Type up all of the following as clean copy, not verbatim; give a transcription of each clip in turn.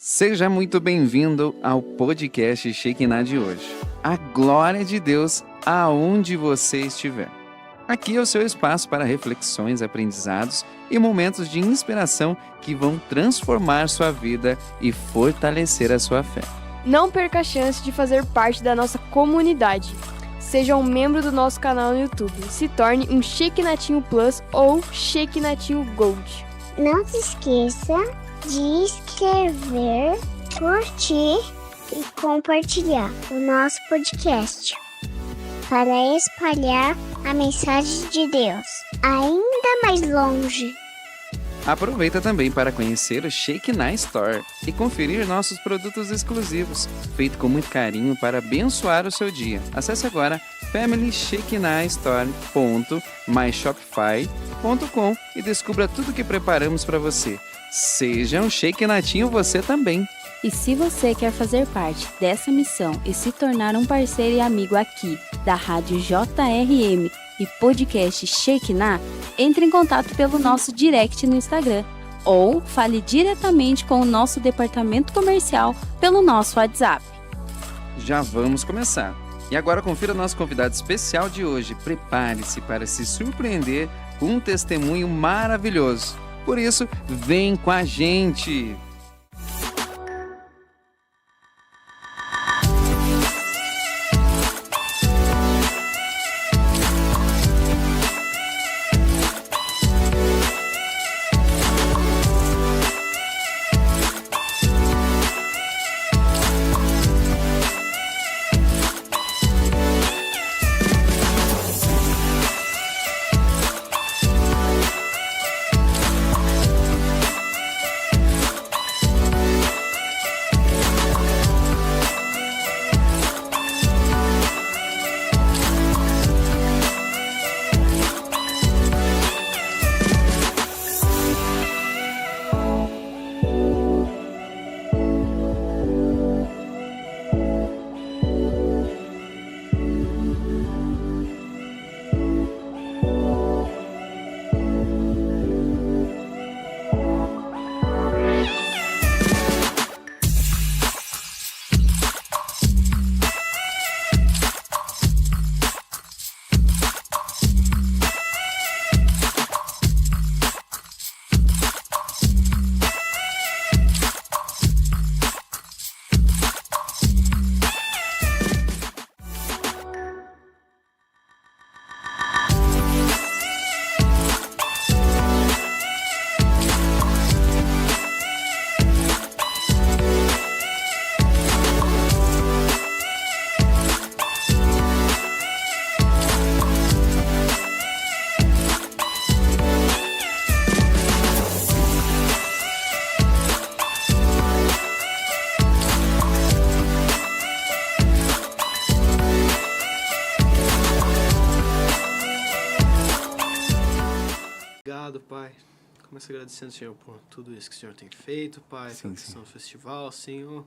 Seja muito bem-vindo ao podcast Shekinah de hoje. A glória de Deus aonde você estiver. Aqui é o seu espaço para reflexões, aprendizados e momentos de inspiração que vão transformar sua vida e fortalecer a sua fé. Não perca a chance de fazer parte da nossa comunidade. Seja um membro do nosso canal no YouTube. Se torne um Shekinatinho Plus ou Shekinatinho Gold. Não se esqueça de inscrever, curtir e compartilhar o nosso podcast para espalhar a mensagem de Deus ainda mais longe. Aproveita também para conhecer o Shekinah Store e conferir nossos produtos exclusivos, feito com muito carinho para abençoar o seu dia. Acesse agora familyshekinahstore.myshopify.com e descubra tudo que preparamos para você. Seja um Shekinatinho você também. E se você quer fazer parte dessa missão e se tornar um parceiro e amigo aqui da Rádio JRM e podcast Shekinah, entre em contato pelo nosso direct no Instagram ou fale diretamente com o nosso departamento comercial pelo nosso WhatsApp. Já vamos começar. E agora confira nosso convidado especial de hoje. Prepare-se para se surpreender com um testemunho maravilhoso. Por isso, vem com a gente! Obrigado, Pai. Começo agradecendo, Senhor, por tudo isso que o Senhor tem feito, Pai, pela questão do festival, Senhor,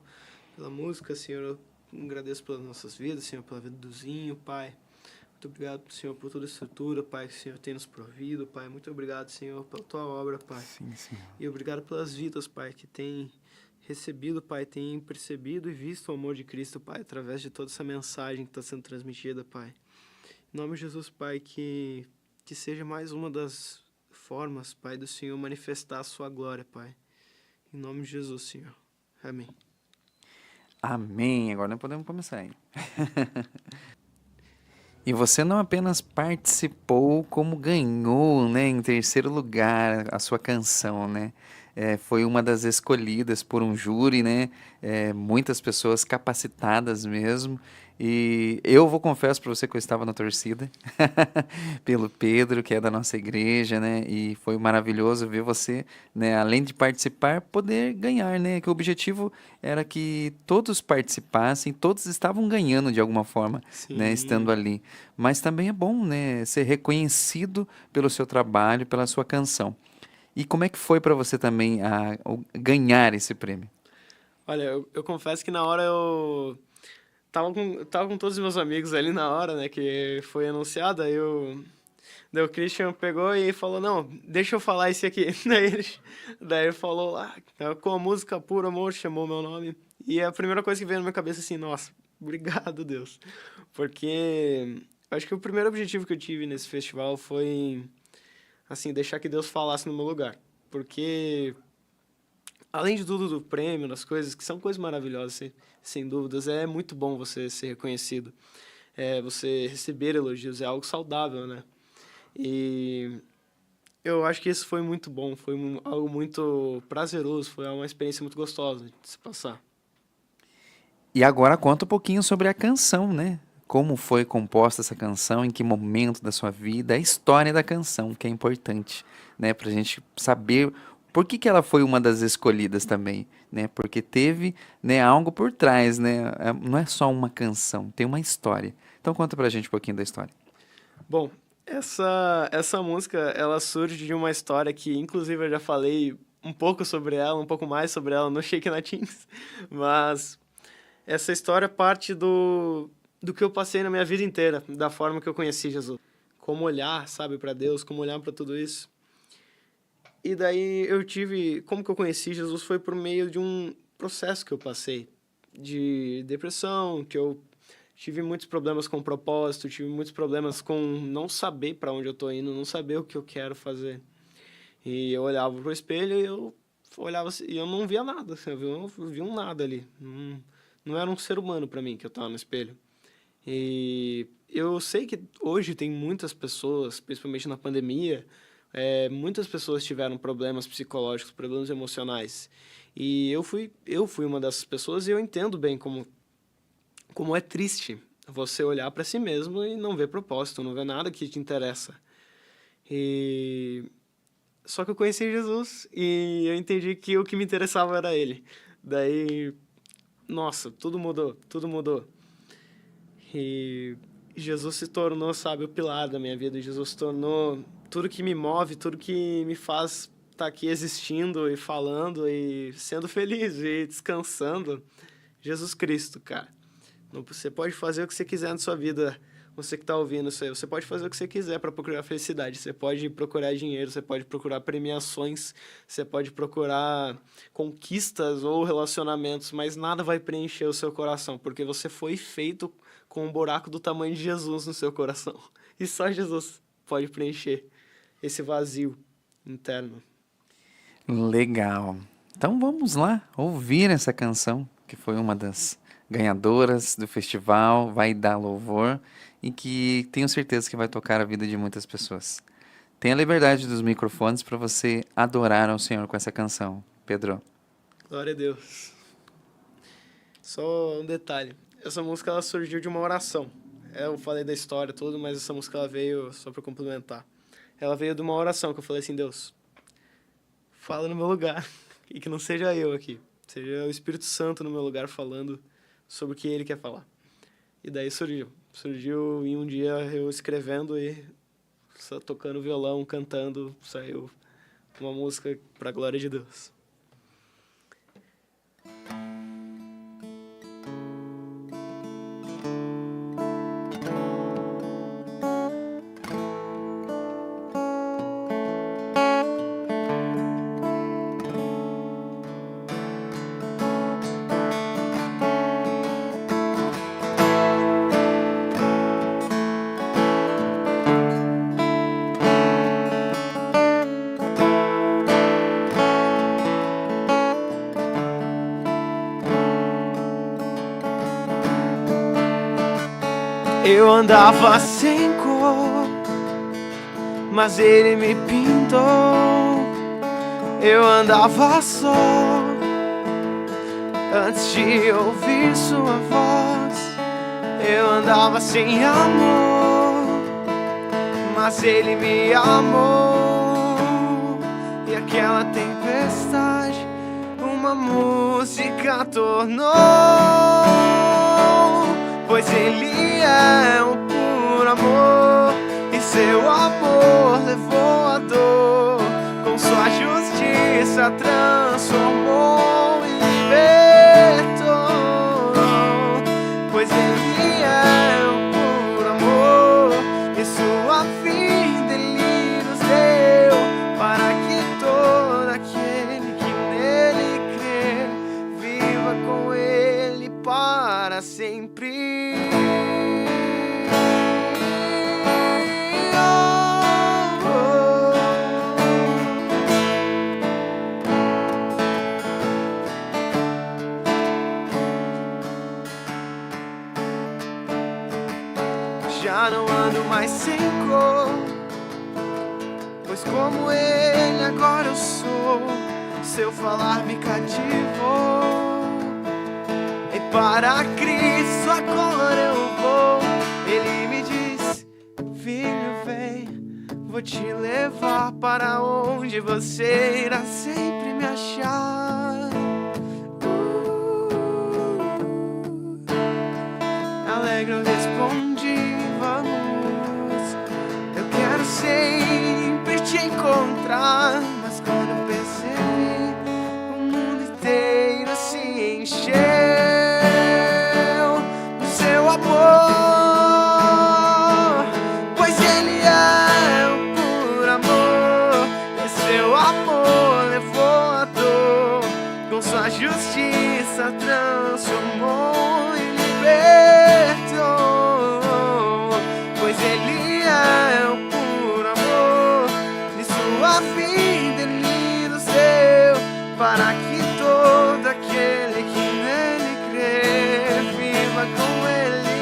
pela música, Senhor, eu agradeço pelas nossas vidas, Senhor, pela vida do Zinho, Pai. Muito obrigado, Senhor, por toda a estrutura, Pai, que o Senhor tem nos provido, Pai. Muito obrigado, Senhor, pela Tua obra, Pai. Sim, Senhor. E obrigado pelas vidas, Pai, que tem recebido, Pai, tem percebido e visto o amor de Cristo, Pai, através de toda essa mensagem que está sendo transmitida, Pai. Em nome de Jesus, Pai, que seja mais uma das formas, Pai, do Senhor manifestar a sua glória, Pai. Em nome de Jesus, Senhor. Amém. Amém. Agora nós podemos começar, hein? E você não apenas participou, como ganhou, né, em terceiro lugar a sua canção, né? Foi uma das escolhidas por um júri, né? Muitas pessoas capacitadas mesmo. E confesso para você que eu estava na torcida pelo Pedro, que é da nossa igreja, né? E foi maravilhoso ver você, né, além de participar, poder ganhar, né? Que o objetivo era que todos participassem, todos estavam ganhando de alguma forma, né, estando ali. Mas também é bom, né, ser reconhecido pelo seu trabalho, pela sua canção. E como é que foi para você também ganhar esse prêmio? Olha, eu confesso que na hora eu tava com todos os meus amigos ali na hora, né, que foi anunciado, aí eu Daí o Christian pegou e falou, não, deixa eu falar esse aqui. Daí ele falou lá, com a música Puro Amor, chamou meu nome. E a primeira coisa que veio na minha cabeça assim, nossa, obrigado, Deus. Porque acho que o primeiro objetivo que eu tive nesse festival foi, assim, deixar que Deus falasse no meu lugar. Porque, além de tudo do prêmio, das coisas, que são coisas maravilhosas, sem dúvidas, é muito bom você ser reconhecido. Você receber elogios é algo saudável, né? E eu acho que isso foi muito bom, foi algo muito prazeroso, foi uma experiência muito gostosa de se passar. E agora conta um pouquinho sobre a canção, né? Como foi composta essa canção, em que momento da sua vida, a história da canção, que é importante, né? Pra gente saber por que que ela foi uma das escolhidas também, né? Porque teve, né, algo por trás, né? Não é só uma canção, tem uma história. Então conta pra gente um pouquinho da história. Bom, essa música, ela surge de uma história que, inclusive, eu já falei um pouco sobre ela, um pouco mais sobre ela no Shake Na Teens, mas essa história parte do que eu passei na minha vida inteira, da forma que eu conheci Jesus. Como olhar, sabe, para Deus, como olhar para tudo isso. E daí como que eu conheci Jesus foi por meio de um processo que eu passei, de depressão, que eu tive muitos problemas com propósito, tive muitos problemas com não saber para onde eu tô indo, não saber o que eu quero fazer. E eu olhava pro espelho e eu olhava assim, e eu não via nada, assim, eu via um nada ali. Não era um ser humano para mim que eu tava no espelho. E eu sei que hoje tem muitas pessoas, principalmente na pandemia, muitas pessoas tiveram problemas psicológicos, problemas emocionais. E eu fui uma dessas pessoas e eu entendo bem como é triste você olhar para si mesmo e não ver propósito, não ver nada que te interessa. Só que eu conheci Jesus e eu entendi que o que me interessava era Ele. Daí, nossa, tudo mudou, tudo mudou. E Jesus se tornou, sabe, o pilar da minha vida. Jesus se tornou tudo que me move, tudo que me faz estar aqui existindo e falando e sendo feliz e descansando. Jesus Cristo, cara. Você pode fazer o que você quiser na sua vida, você que está ouvindo isso aí. Você pode fazer o que você quiser para procurar felicidade. Você pode procurar dinheiro, você pode procurar premiações, você pode procurar conquistas ou relacionamentos, mas nada vai preencher o seu coração, porque você foi feito com um buraco do tamanho de Jesus no seu coração. E só Jesus pode preencher esse vazio interno. Legal. Então vamos lá ouvir essa canção, que foi uma das ganhadoras do festival, vai dar louvor e que tenho certeza que vai tocar a vida de muitas pessoas. Tenha a liberdade dos microfones para você adorar ao Senhor com essa canção, Pedro. Glória a Deus. Só um detalhe. Essa música ela surgiu de uma oração. Eu falei da história toda, mas essa música ela veio só para complementar. Ela veio de uma oração que eu falei assim, Deus, fala no meu lugar e que não seja eu aqui, seja o Espírito Santo no meu lugar falando sobre o que ele quer falar. E daí surgiu em um dia eu escrevendo e só tocando violão, cantando, saiu uma música para a glória de Deus. Eu andava sem cor, mas ele me pintou. Eu andava só, antes de ouvir sua voz. Eu andava sem amor, mas ele me amou. E aquela tempestade, uma música tornou. Pois ele é um puro amor, e seu amor levou a dor, com sua justiça transformou e libertou. Pois ele é um puro amor, e sua vida mas sem cor. Pois como ele agora eu sou, seu falar me cativou. E para Cristo agora eu vou. Ele me diz: filho, vem, vou te levar para onde você irá sempre me achar. Alegre eu respondi: vamos, eu quero sempre te encontrar. Mas quando eu percebi, o mundo inteiro se encheu do seu amor. Pois ele é o puro amor, e seu amor levou a dor, com sua justiça transformou e libertou. Pois ele é o puro amor, e sua vida ele nos deu, para que todo aquele que nele crê viva com ele.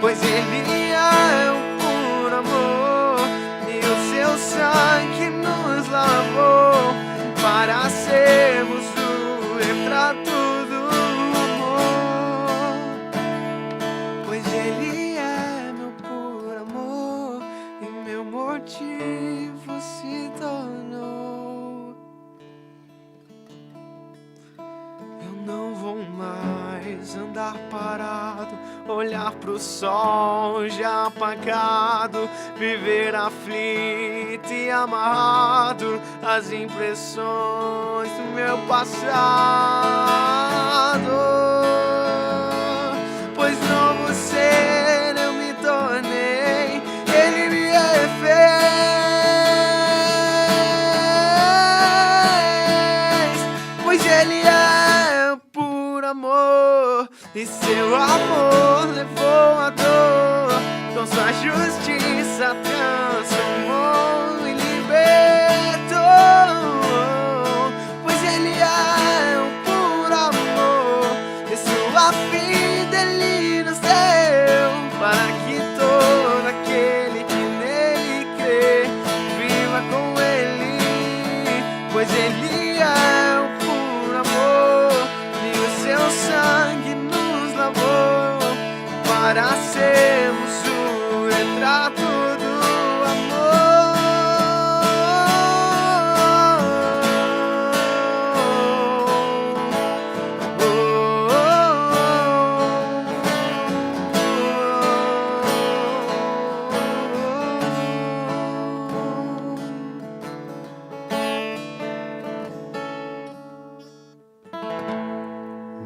Pois ele é o puro amor, e o seu sangue nos lavou, para sermos o retrato do amor. Pois ele é meu puro amor, e meu motivo se tornou. Eu não vou mais andar parado, olhar pro sol já apagado, viver aflito e amarrado às impressões do meu passado. Pois novo ser eu me tornei, ele me refez. Pois ele é o puro amor, e seu amor levou a dor, com sua justiça transformou e libertou. Pois ele é o puro amor, e sua vida ele nos deu, para que todo aquele que nele crê viva com ele. Pois ele é o puro amor, e o seu sangue nos lavou, para sermos o retrato do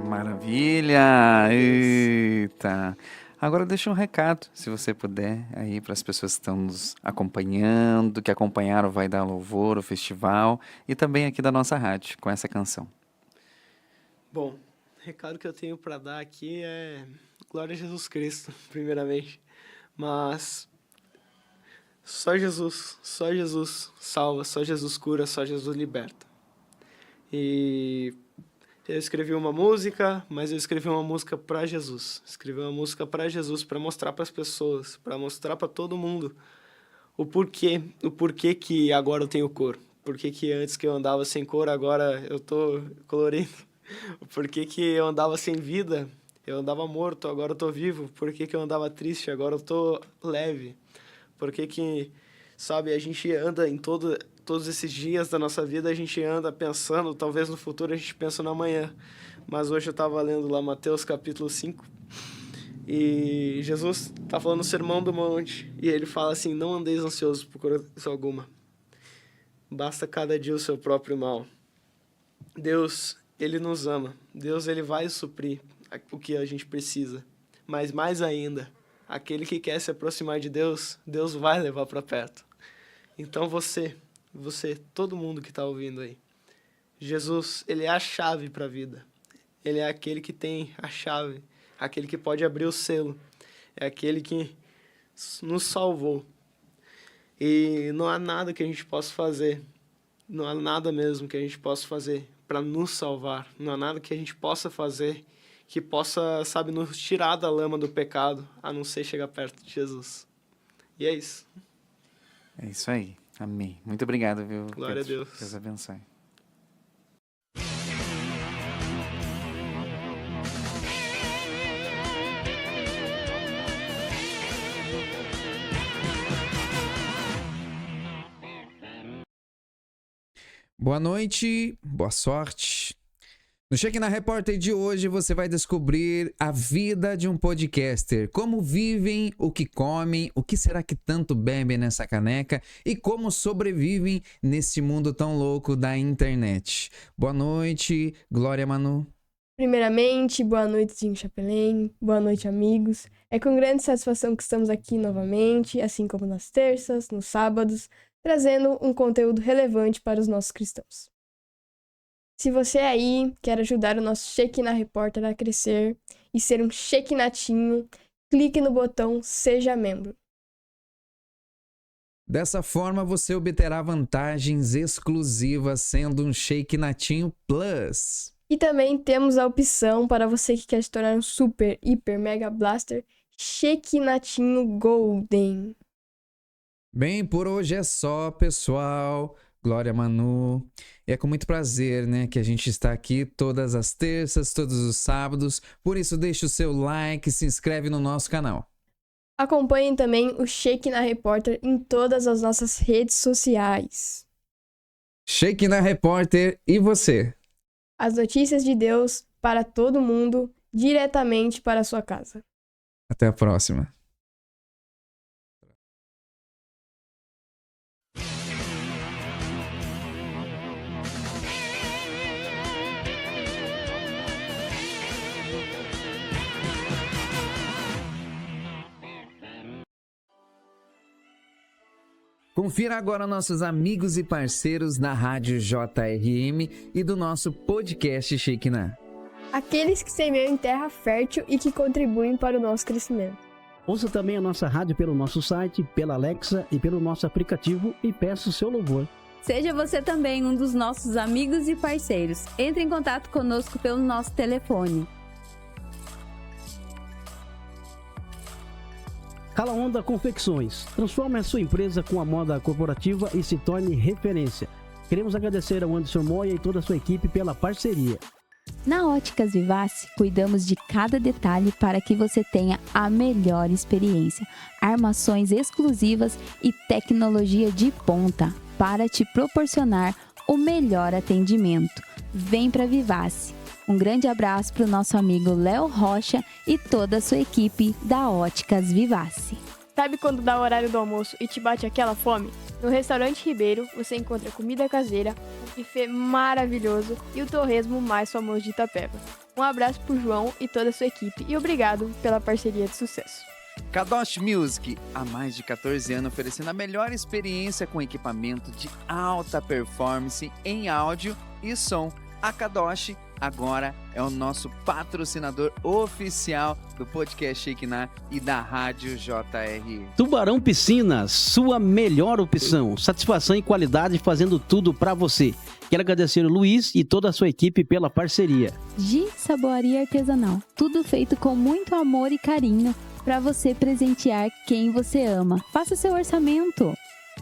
Maravilha! Eita! Agora deixa um recado, se você puder, aí para as pessoas que estão nos acompanhando, que acompanharam o Vai Dar Louvor, o festival, e também aqui da nossa rádio, com essa canção. Bom, o recado que eu tenho para dar aqui é glória a Jesus Cristo, primeiramente. Mas só Jesus salva, só Jesus cura, só Jesus liberta. E eu escrevi uma música, mas eu escrevi uma música para Jesus. Escrevi uma música para Jesus, para mostrar para as pessoas, para mostrar para todo mundo o porquê que agora eu tenho cor. Por que antes que eu andava sem cor, agora eu tô colorido. O porquê que eu andava sem vida, eu andava morto, agora eu tô vivo. Por que eu andava triste, agora eu tô leve. Por que, sabe, a gente anda em todos esses dias da nossa vida, a gente anda pensando, talvez no futuro a gente pensa no amanhã. Mas hoje eu estava lendo lá Mateus capítulo 5, e Jesus está falando no Sermão do Monte, e ele fala assim: não andeis ansiosos por coisa alguma, basta cada dia o seu próprio mal. Deus, ele nos ama, Deus, ele vai suprir o que a gente precisa, mas mais ainda, aquele que quer se aproximar de Deus, Deus vai levar para perto. Então você, todo mundo que está ouvindo aí, Jesus, ele é a chave para a vida. Ele é aquele que tem a chave, aquele que pode abrir o selo, é aquele que nos salvou. E não há nada que a gente possa fazer, não há nada mesmo que a gente possa fazer para nos salvar, não há nada que a gente possa fazer que possa, sabe, nos tirar da lama do pecado, a não ser chegar perto de Jesus. E é isso. É isso aí. Amém. Muito obrigado, viu? Glória a Deus. Deus abençoe. Boa noite, boa sorte. No Shekinah Repórter de hoje você vai descobrir a vida de um podcaster, como vivem, o que comem, o que será que tanto bebem nessa caneca e como sobrevivem nesse mundo tão louco da internet. Boa noite, Glória Manu. Primeiramente, boa noite, Zinho Chapelém. Boa noite, amigos. É com grande satisfação que estamos aqui novamente, assim como nas terças, nos sábados, trazendo um conteúdo relevante para os nossos cristãos. Se você aí quer ajudar o nosso Shekinah Repórter a crescer e ser um Shekinatinho, clique no botão Seja Membro. Dessa forma você obterá vantagens exclusivas sendo um Shekinatinho Plus. E também temos a opção para você que quer se tornar um Super, Hiper, Mega Blaster Shekinatinho Golden. Bem, por hoje é só, pessoal. Glória Manu. E é com muito prazer, né, que a gente está aqui todas as terças, todos os sábados. Por isso, deixe o seu like, se inscreve no nosso canal. Acompanhem também o Shekinah Repórter em todas as nossas redes sociais. Shekinah Repórter e você? As notícias de Deus para todo mundo, diretamente para a sua casa. Até a próxima. Confira agora nossos amigos e parceiros da Rádio JRM e do nosso podcast Shekinah. Aqueles que semeiam em terra fértil e que contribuem para o nosso crescimento. Ouça também a nossa rádio pelo nosso site, pela Alexa e pelo nosso aplicativo e peça o seu louvor. Seja você também um dos nossos amigos e parceiros. Entre em contato conosco pelo nosso telefone. Cala Onda Confecções. Transforme a sua empresa com a moda corporativa e se torne referência. Queremos agradecer ao Anderson Moya e toda a sua equipe pela parceria. Na Óticas Vivace, cuidamos de cada detalhe para que você tenha a melhor experiência. Armações exclusivas e tecnologia de ponta para te proporcionar o melhor atendimento. Vem para Vivace. Um grande abraço para o nosso amigo Léo Rocha e toda a sua equipe da Óticas Vivace. Sabe quando dá o horário do almoço e te bate aquela fome? No Restaurante Ribeiro você encontra comida caseira, um buffet maravilhoso e o torresmo mais famoso de Itapeva. Um abraço pro João e toda a sua equipe e obrigado pela parceria de sucesso. Kadosh Music, há mais de 14 anos oferecendo a melhor experiência com equipamento de alta performance em áudio e som. A Kadosh agora é o nosso patrocinador oficial do podcast Shekinah e da Rádio JR. Tubarão Piscinas, sua melhor opção. Satisfação e qualidade fazendo tudo para você. Quero agradecer o Luiz e toda a sua equipe pela parceria. Gi Saboaria Artesanal, tudo feito com muito amor e carinho para você presentear quem você ama. Faça seu orçamento.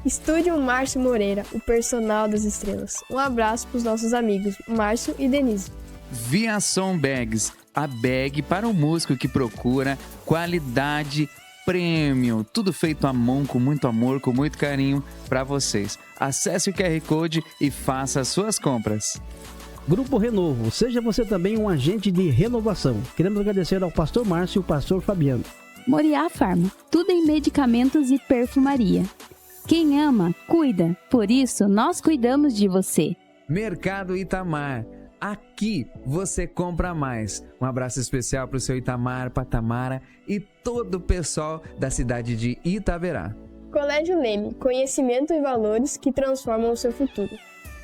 Estúdio Márcio Moreira, o personal das estrelas. Um abraço para os nossos amigos Márcio e Denise. Viação Bags, a bag para o músico que procura qualidade premium. Tudo feito à mão, com muito amor, com muito carinho para vocês. Acesse o QR Code e faça as suas compras. Grupo Renovo, seja você também um agente de renovação. Queremos agradecer ao pastor Márcio e ao pastor Fabiano. Moriá Farma, tudo em medicamentos e perfumaria. Quem ama, cuida. Por isso, nós cuidamos de você. Mercado Itamar. Aqui você compra mais. Um abraço especial para o seu Itamar, Patamara e todo o pessoal da cidade de Itaverá. Colégio Leme, conhecimento e valores que transformam o seu futuro.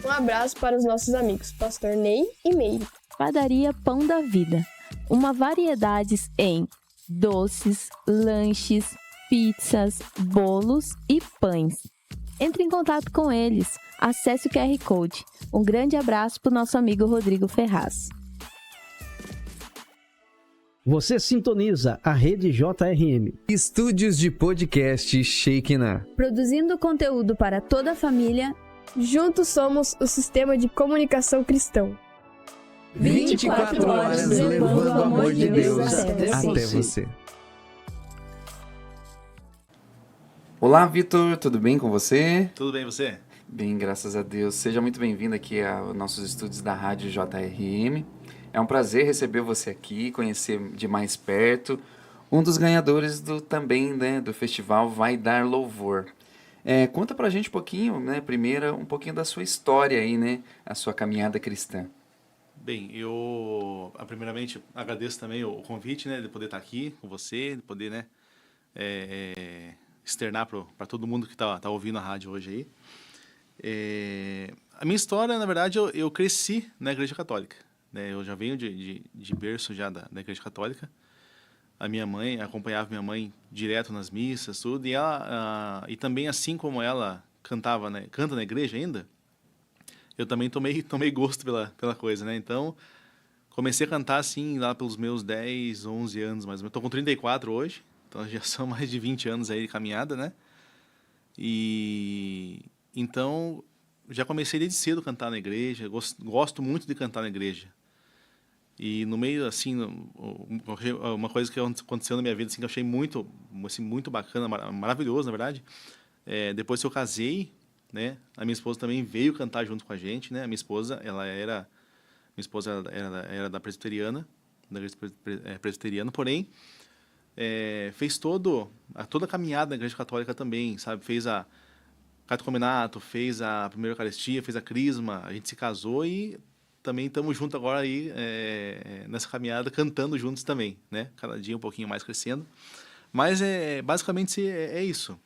Um abraço para os nossos amigos Pastor Ney e Meire. Padaria Pão da Vida. Uma variedade em doces, lanches, pizzas, bolos e pães. Entre em contato com eles. Acesse o QR Code. Um grande abraço para o nosso amigo Rodrigo Ferraz. Você sintoniza a rede JRM. Estúdios de podcast Shekinah. Produzindo conteúdo para toda a família. Juntos somos o sistema de comunicação cristão. 24 horas levando o amor de Deus até você. Olá, Vitor, tudo bem com você? Tudo bem, você? Bem, graças a Deus. Seja muito bem-vindo aqui aos nossos estúdios da Rádio JRM. É um prazer receber você aqui, conhecer de mais perto um dos ganhadores também, né, do festival Vai Dar Louvor. Conta pra gente um pouquinho, né, primeiro, um pouquinho da sua história aí, né, a sua caminhada cristã. Bem, eu primeiramente agradeço também o convite, né, de poder estar aqui com você, de poder, né, externar para todo mundo que tá ouvindo a rádio hoje aí. A minha história, na verdade, eu cresci na Igreja Católica, né? Eu já venho de berço já da Igreja Católica. A minha mãe, acompanhava minha mãe direto nas missas, tudo, e ela, e também assim como ela cantava, né, canta na igreja ainda, eu também tomei gosto pela coisa, né? Então, comecei a cantar assim lá pelos meus 10, 11 anos, mais ou menos. Estou com 34 hoje, então já são mais de 20 anos aí de caminhada, né? E então já comecei desde cedo a cantar na igreja, gosto muito de cantar na igreja. E no meio, assim, uma coisa que aconteceu na minha vida, assim, que eu achei muito, assim, muito bacana, maravilhoso, na verdade, depois que eu casei, né, a minha esposa também veio cantar junto com a gente, né? A minha esposa, era da presbiteriana, da igreja presbiteriana, porém, fez toda a caminhada na igreja católica também, sabe? Fez a catecomenato, fez a primeira Eucaristia, fez a crisma, a gente se casou e também estamos juntos agora aí nessa caminhada, cantando juntos também, né? Cada dia um pouquinho mais crescendo. Mas basicamente é isso,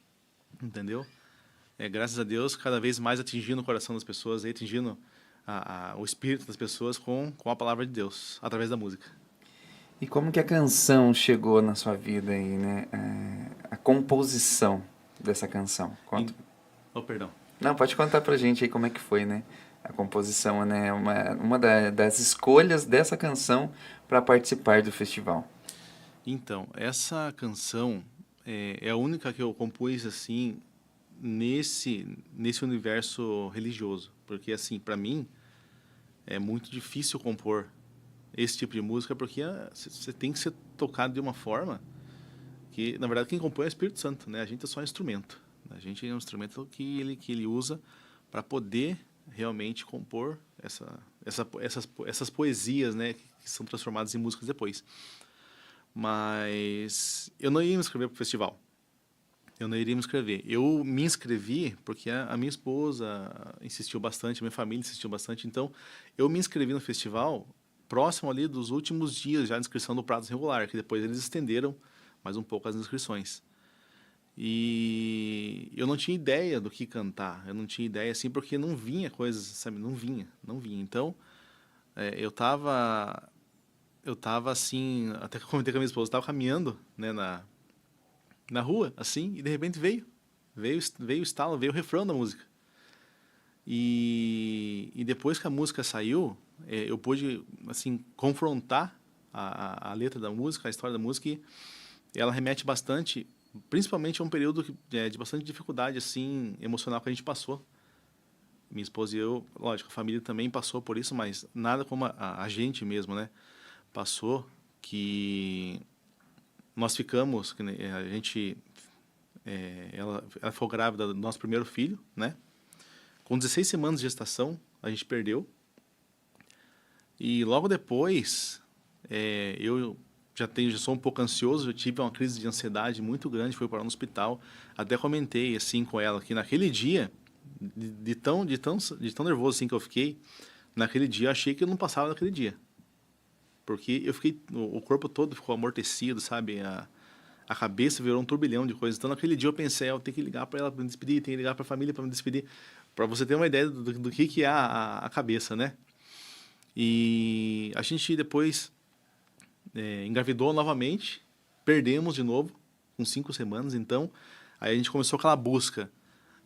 entendeu? Graças a Deus, cada vez mais atingindo o coração das pessoas, atingindo o espírito das pessoas com a palavra de Deus, através da música. E como que a canção chegou na sua vida aí, né? A composição dessa canção. Conta. Oh, perdão. Não, pode contar pra gente aí como é que foi, né? A composição, né? Uma das escolhas dessa canção para participar do festival. Então, essa canção é a única que eu compus assim nesse universo religioso, porque assim, para mim é muito difícil compor esse tipo de música, porque você tem que ser tocado de uma forma que, na verdade, quem compõe é o Espírito Santo, né? A gente é só um instrumento. A gente é um instrumento que ele usa para poder realmente compor essas poesias, né, que são transformadas em músicas depois. Mas eu não ia me inscrever para o festival. Eu não iria me inscrever. Eu me inscrevi porque a minha esposa insistiu bastante, a minha família insistiu bastante. Então, eu me inscrevi no festival próximo ali dos últimos dias já de inscrição do prazo regular, que depois eles estenderam mais um pouco as inscrições. E eu não tinha ideia do que cantar, eu não tinha ideia assim, porque não vinha coisas, sabe, não vinha. Então, eu tava assim, até que eu comentei com a minha esposa, eu tava caminhando, né, na rua, assim, e de repente veio o estalo, veio o refrão da música. E depois que a música saiu, eu pude, assim, confrontar a letra da música, a história da música, e ela remete bastante, principalmente a um período de bastante dificuldade, assim, emocional que a gente passou. Minha esposa e eu, lógico, a família também passou por isso, mas nada como a gente mesmo, né? Passou, que nós ficamos, a gente, ela ficou grávida do nosso primeiro filho, né? Com 16 semanas de gestação, a gente perdeu. E logo depois, eu já sou um pouco ansioso, eu tive uma crise de ansiedade muito grande, fui parar no hospital. Até comentei assim com ela que naquele dia, de tão nervoso assim que eu fiquei, naquele dia eu achei que eu não passava naquele dia. Porque eu fiquei, o corpo todo ficou amortecido, sabe? A cabeça virou um turbilhão de coisas. Então naquele dia eu pensei, eu tenho que ligar para ela para me despedir, tenho que ligar para a família para me despedir, para você ter uma ideia do que é a cabeça, né? E a gente depois engravidou novamente, perdemos de novo, com 5 semanas, então aí a gente começou aquela busca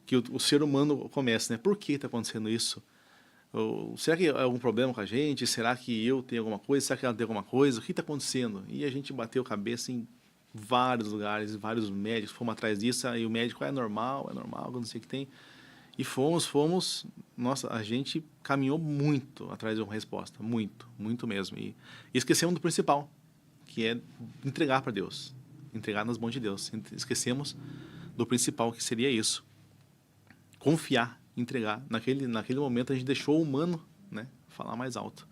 que o ser humano começa, né? Por que está acontecendo isso? Ou será que é algum problema com a gente? Será que eu tenho alguma coisa? Será que ela tem alguma coisa? O que está acontecendo? E a gente bateu cabeça em vários lugares, vários médicos, fomos atrás disso, e o médico é normal, não sei o que tem. E fomos, nossa, a gente caminhou muito atrás de uma resposta, muito mesmo. E esquecemos do principal, que é entregar para Deus, entregar nas mãos de Deus. Esquecemos do principal, que seria isso, confiar, entregar. Naquele momento a gente deixou o humano, né, falar mais alto.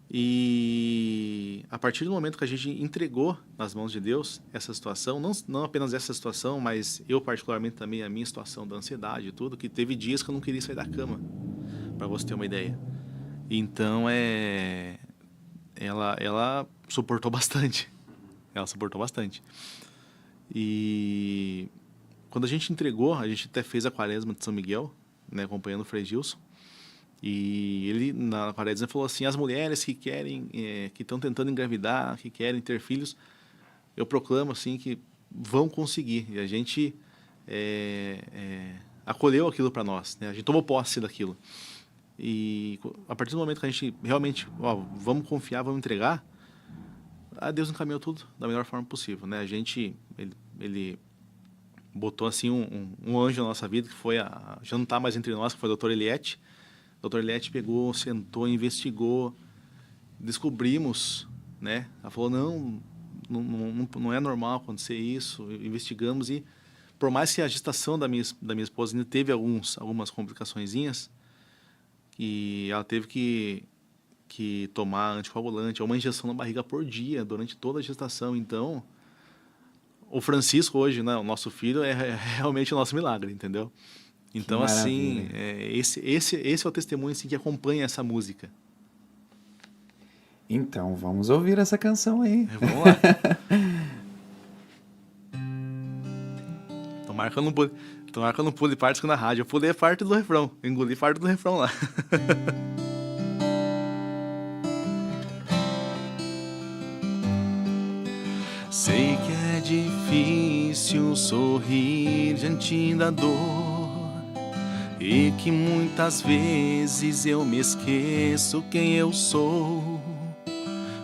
E a partir do momento que a gente entregou nas mãos de Deus essa situação, não apenas essa situação, mas eu particularmente também, a minha situação da ansiedade e tudo, que teve dias que eu não queria sair da cama, para você ter uma ideia. Então, ela suportou bastante. Ela suportou bastante. E quando a gente entregou, a gente até fez a quaresma de São Miguel, né, acompanhando o Frei Gilson. E ele, na quaresma, falou assim: as mulheres que querem, que estão tentando engravidar, que querem ter filhos, eu proclamo assim que vão conseguir. E a gente acolheu aquilo para nós, né? A gente tomou posse daquilo. E a partir do momento que a gente realmente, vamos confiar, vamos entregar, a Deus encaminhou tudo da melhor forma possível, né? Ele botou assim um anjo na nossa vida, que foi já não está mais entre nós, que foi a doutora Eliette. A doutora Eliette pegou, sentou, investigou, descobrimos, né? Ela falou, não é normal acontecer isso. Investigamos e, por mais que a gestação da minha esposa ainda teve algumas complicaçõezinhas, e ela teve que tomar anticoagulante, uma injeção na barriga por dia, durante toda a gestação. Então, o Francisco hoje, né, o nosso filho, é realmente o nosso milagre, entendeu? Então, assim, esse é o testemunho assim, que acompanha essa música. Então, vamos ouvir essa canção aí. Vamos lá. Tomara que eu não pule partes na rádio. Eu pulei a parte do refrão. Eu engoli parte do refrão lá. Sei que é difícil sorrir diante da dor, e que muitas vezes eu me esqueço quem eu sou.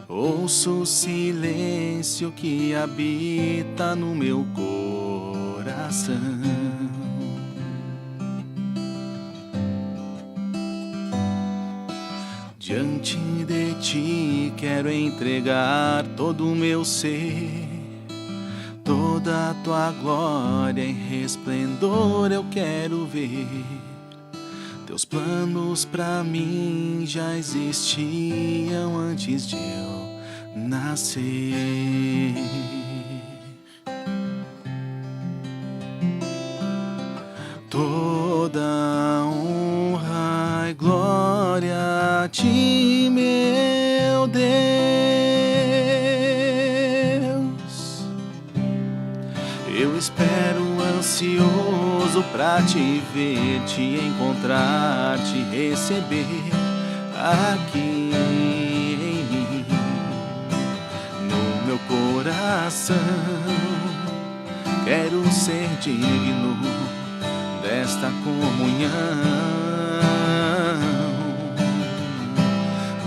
Ouço o silêncio que habita no meu coração. Diante de ti quero entregar todo o meu ser, toda a tua glória em resplendor eu quero ver. Teus planos pra mim já existiam antes de eu nascer. Toda honra e glória a ti, meu Deus. Eu espero ansioso pra te ver, te encontrar, te receber aqui em mim, no meu coração. Quero ser digno desta comunhão.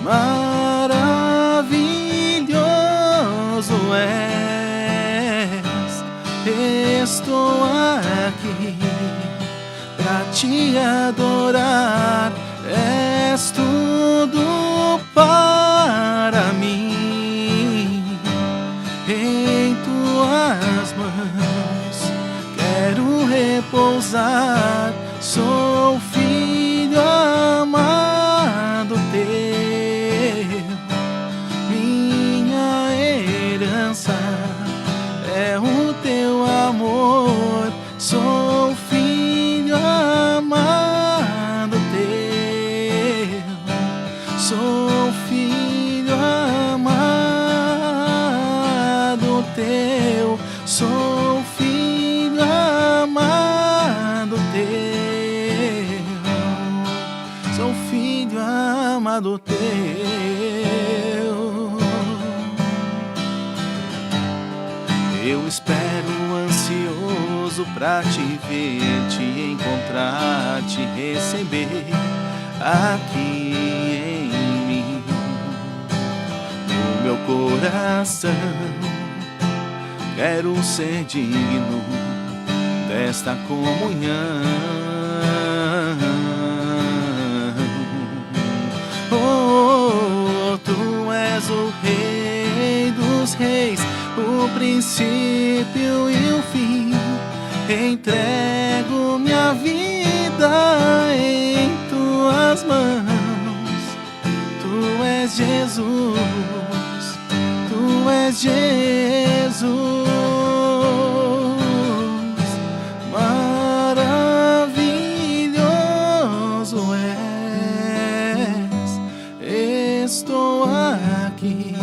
Maravilhoso és, estou aqui pra te adorar. És tudo para mim. Em tuas mãos quero repousar. Sou filho amado teu, minha herança é o teu amor. Sou filho amado teu, sou filho amado teu, sou filho amado teu, sou filho amado teu. Eu espero ansioso pra te ver, te encontrar, te receber aqui em mim, no meu coração. Quero ser digno desta comunhão. Oh, tu és o Rei dos Reis, o princípio e o fim. Entrego minha vida em tuas mãos. Tu és Jesus, tu és Jesus. Maravilhoso és. Estou aqui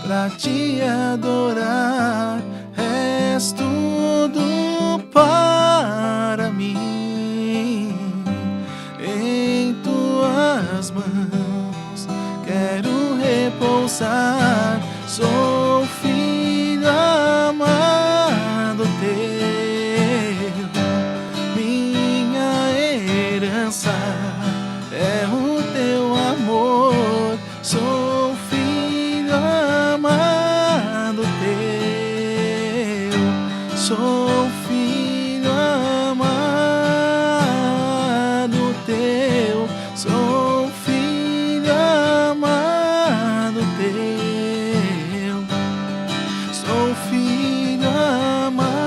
pra te adorar. És tudo para mim. Em tuas mãos quero repousar. Sou filho amado teu. Minha herança é o teu amor. Sou filho amado teu. Sou filho amado teu. Sou filho amado teu. Sou filho amado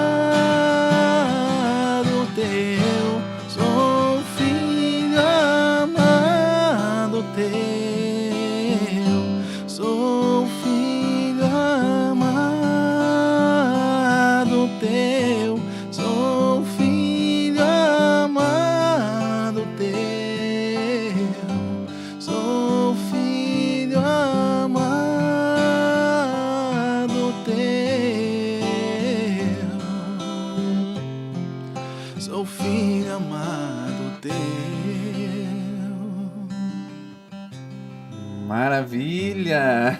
teu. Sou filho amado teu. Sou filho amado teu. Sou filho amado teu. Sou filho amado teu. Sou filho amado teu. Maravilha!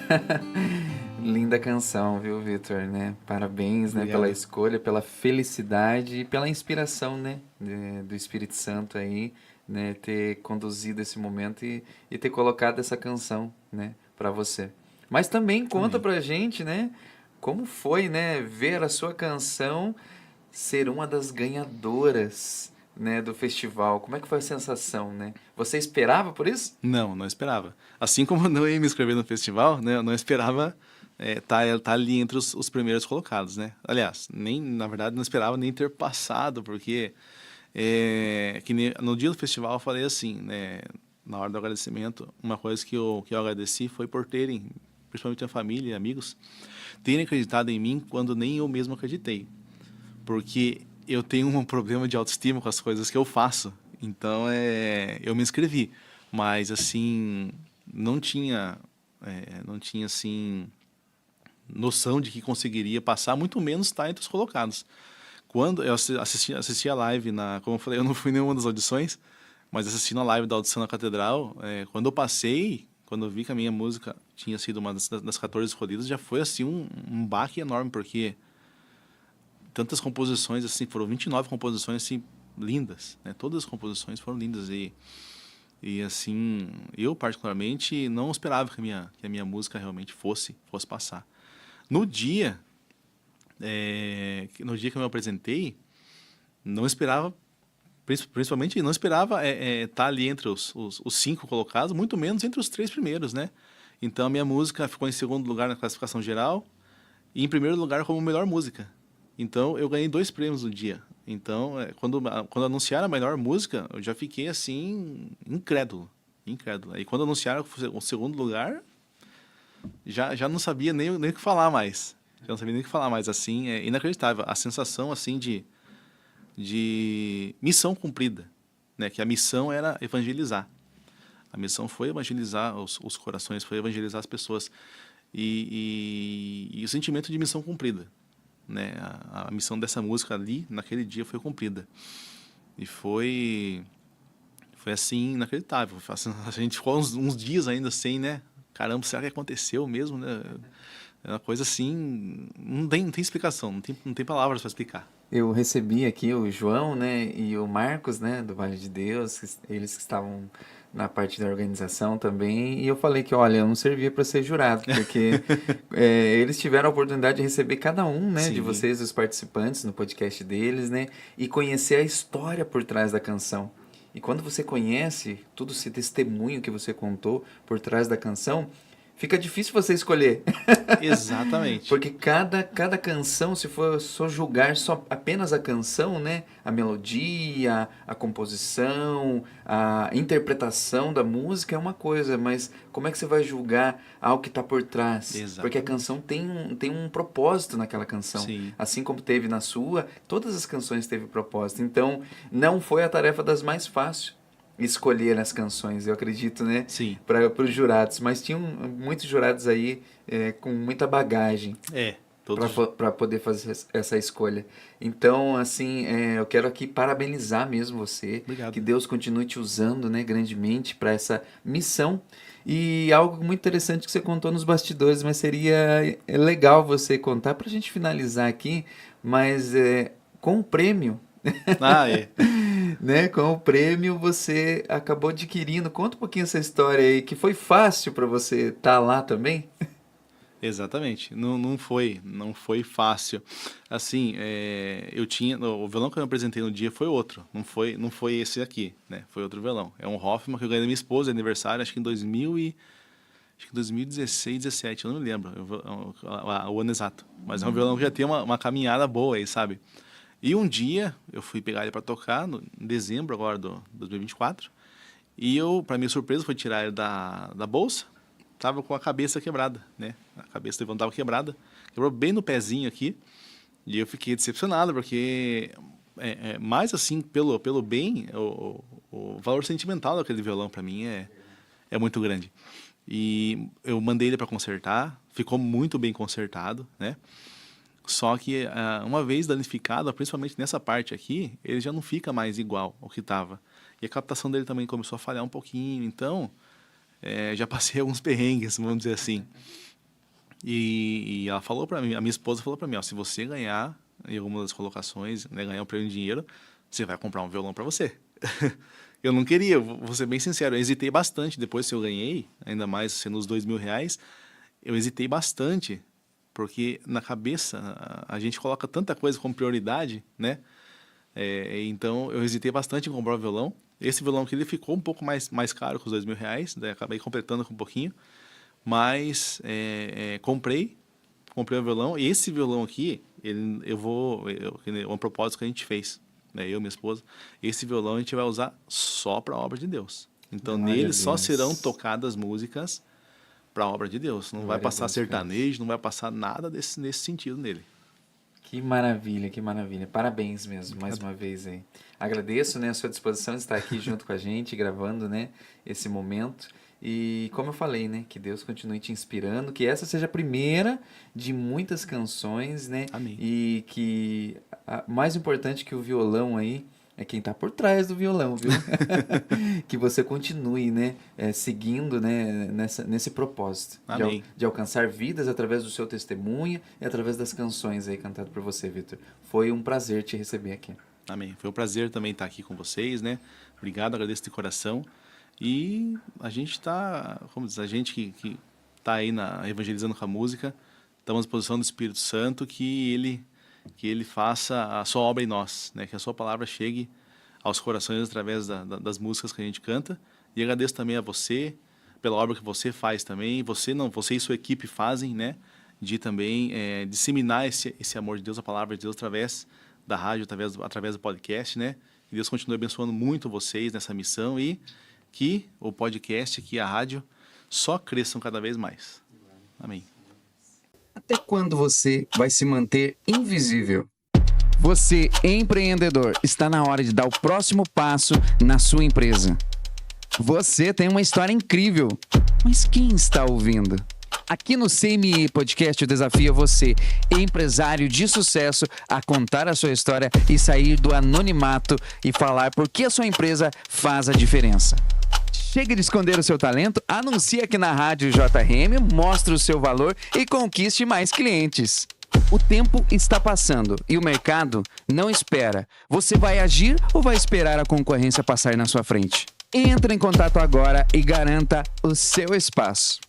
Linda canção, viu, Vitor, né? Parabéns, né, pela Obrigado. escolha, pela felicidade e pela inspiração, né, do Espírito Santo aí, né, ter conduzido esse momento e ter colocado essa canção, né, para você. Mas também conta Amém. pra gente, né, como foi, né, ver a sua canção ser uma das ganhadoras, né, do festival. Como é que foi a sensação, né? Você esperava por isso? Não, não esperava. Assim como eu não ia me inscrever no festival, né, eu não esperava tá ali entre os primeiros colocados, né? Aliás, na verdade, não esperava nem ter passado, porque no dia do festival eu falei assim, né, na hora do agradecimento, uma coisa que eu agradeci foi por terem, principalmente a família e amigos, terem acreditado em mim quando nem eu mesmo acreditei. Porque eu tenho um problema de autoestima com as coisas que eu faço. Então, eu me inscrevi. Mas, assim, não tinha, assim, noção de que conseguiria passar, muito menos estar entre os colocados. Quando eu assisti a live, como eu falei, eu não fui em nenhuma das audições, mas assistindo a live da audição na Catedral, quando eu passei, quando eu vi que a minha música tinha sido uma das 14 escolhidas, já foi, assim, um baque enorme, porque tantas composições, assim, foram 29 composições, assim, lindas, né? Todas as composições foram lindas e assim, eu particularmente não esperava que a minha música realmente fosse passar. No dia que eu me apresentei, não esperava, principalmente não esperava estar ali entre os 5 colocados, muito menos entre os 3 primeiros, né? Então a minha música ficou em segundo lugar na classificação geral e em primeiro lugar como melhor música. Então eu ganhei 2 prêmios no dia. Então, quando anunciaram a melhor música, eu já fiquei assim, incrédulo. E quando anunciaram o segundo lugar, já não sabia nem o que falar mais. Já não sabia nem o que falar mais, assim, é inacreditável. A sensação, assim, de missão cumprida, né? Que a missão era evangelizar. A missão foi evangelizar os corações, foi evangelizar as pessoas. E o sentimento de missão cumprida, né? A missão dessa música ali, naquele dia, foi cumprida. E foi assim, inacreditável. A gente ficou uns dias ainda sem, né? Caramba, será que aconteceu mesmo, né? É uma coisa assim, não tem explicação, não tem palavras para explicar. Eu recebi aqui o João, né, e o Marcos, né, do Vale de Deus, eles que estavam na parte da organização também, e eu falei que, olha, eu não servia para ser jurado, porque eles tiveram a oportunidade de receber cada um, né, Sim. de vocês, os participantes, no podcast deles, né, e conhecer a história por trás da canção. E quando você conhece todo esse testemunho que você contou por trás da canção, fica difícil você escolher. Exatamente. Porque cada canção, se for só julgar só apenas a canção, né? A melodia, a composição, a interpretação da música é uma coisa, mas como é que você vai julgar algo que está por trás? Exatamente. Porque a canção tem um propósito naquela canção. Sim. Assim como teve na sua, todas as canções teve propósito. Então, não foi a tarefa das mais fáceis escolher as canções, eu acredito, né? Sim. Para os jurados, mas tinham muitos jurados aí com muita bagagem Todos. para poder fazer essa escolha. Então, assim, eu quero aqui parabenizar mesmo você. Obrigado. Que Deus continue te usando, né, grandemente para essa missão. E algo muito interessante que você contou nos bastidores, mas seria legal você contar para a gente finalizar aqui, mas com o prêmio. Né? Com o prêmio você acabou adquirindo. Conta um pouquinho essa história aí, que foi fácil para você estar lá também? Exatamente, não foi fácil. Assim, eu tinha, o violão que eu apresentei no dia foi outro, não foi esse aqui, né? Foi outro violão. É um Hoffman que eu ganhei da minha esposa de aniversário, acho que em 2016, 17, eu não me lembro o ano exato. Mas é um violão que já tem uma caminhada boa aí, sabe? E um dia eu fui pegar ele para tocar, em dezembro agora de 2024, e eu, para minha surpresa, fui tirar ele da bolsa, tava com a cabeça quebrada, né? A cabeça do Ivan tava quebrada, quebrou bem no pezinho aqui, e eu fiquei decepcionado, porque mais assim, pelo bem, o valor sentimental daquele violão para mim é muito grande. E eu mandei ele para consertar, ficou muito bem consertado, né? Só que uma vez danificado, principalmente nessa parte aqui, ele já não fica mais igual ao que estava. E a captação dele também começou a falhar um pouquinho, então já passei alguns perrengues, vamos dizer assim. E ela falou para mim, a minha esposa falou para mim, ó, se você ganhar em alguma das colocações, né, ganhar um prêmio de dinheiro, você vai comprar um violão para você. Eu não queria, vou ser bem sincero, eu hesitei bastante depois se eu ganhei, ainda mais sendo os R$2.000, eu hesitei bastante, porque na cabeça a gente coloca tanta coisa como prioridade, né? Então eu hesitei bastante em comprar o violão. Esse violão aqui ele ficou um pouco mais caro que os R$2.000, daí acabei completando com um pouquinho, mas comprei o violão. E esse violão aqui, é um propósito que a gente fez, né? Eu e minha esposa. Esse violão a gente vai usar só para a obra de Deus. Então nele só serão tocadas músicas para a obra de Deus. Não vai passar sertanejo, não vai passar nada nesse sentido nele. Que maravilha, que maravilha. Parabéns mesmo, mais uma vez aí. Agradeço, né, a sua disposição de estar aqui junto com a gente, gravando, né, esse momento. E como eu falei, né, que Deus continue te inspirando, que essa seja a primeira de muitas canções, né? Amém. E que mais importante que o violão aí é quem está por trás do violão, viu? Que você continue, né, seguindo, né, nesse propósito de alcançar vidas através do seu testemunho e através das canções aí cantadas por você, Vitor. Foi um prazer te receber aqui. Amém. Foi um prazer também estar aqui com vocês, né? Obrigado, agradeço de coração. E a gente está, como diz, a gente que está aí evangelizando com a música, estamos à disposição do Espírito Santo, que ele faça a sua obra em nós, né? Que a sua palavra chegue aos corações através das músicas que a gente canta. E agradeço também a você pela obra que você faz também. Você e sua equipe fazem, né? De também disseminar esse amor de Deus, a palavra de Deus através da rádio, através do podcast, né? E Deus continue abençoando muito vocês nessa missão e que o podcast, que a rádio, só cresçam cada vez mais. Amém. Até quando você vai se manter invisível? Você, empreendedor, está na hora de dar o próximo passo na sua empresa. Você tem uma história incrível, mas quem está ouvindo? Aqui no CMI Podcast eu desafio você, empresário de sucesso, a contar a sua história e sair do anonimato e falar por que a sua empresa faz a diferença. Chega de esconder o seu talento, anuncie aqui na Rádio JRM, mostre o seu valor e conquiste mais clientes. O tempo está passando e o mercado não espera. Você vai agir ou vai esperar a concorrência passar na sua frente? Entre em contato agora e garanta o seu espaço.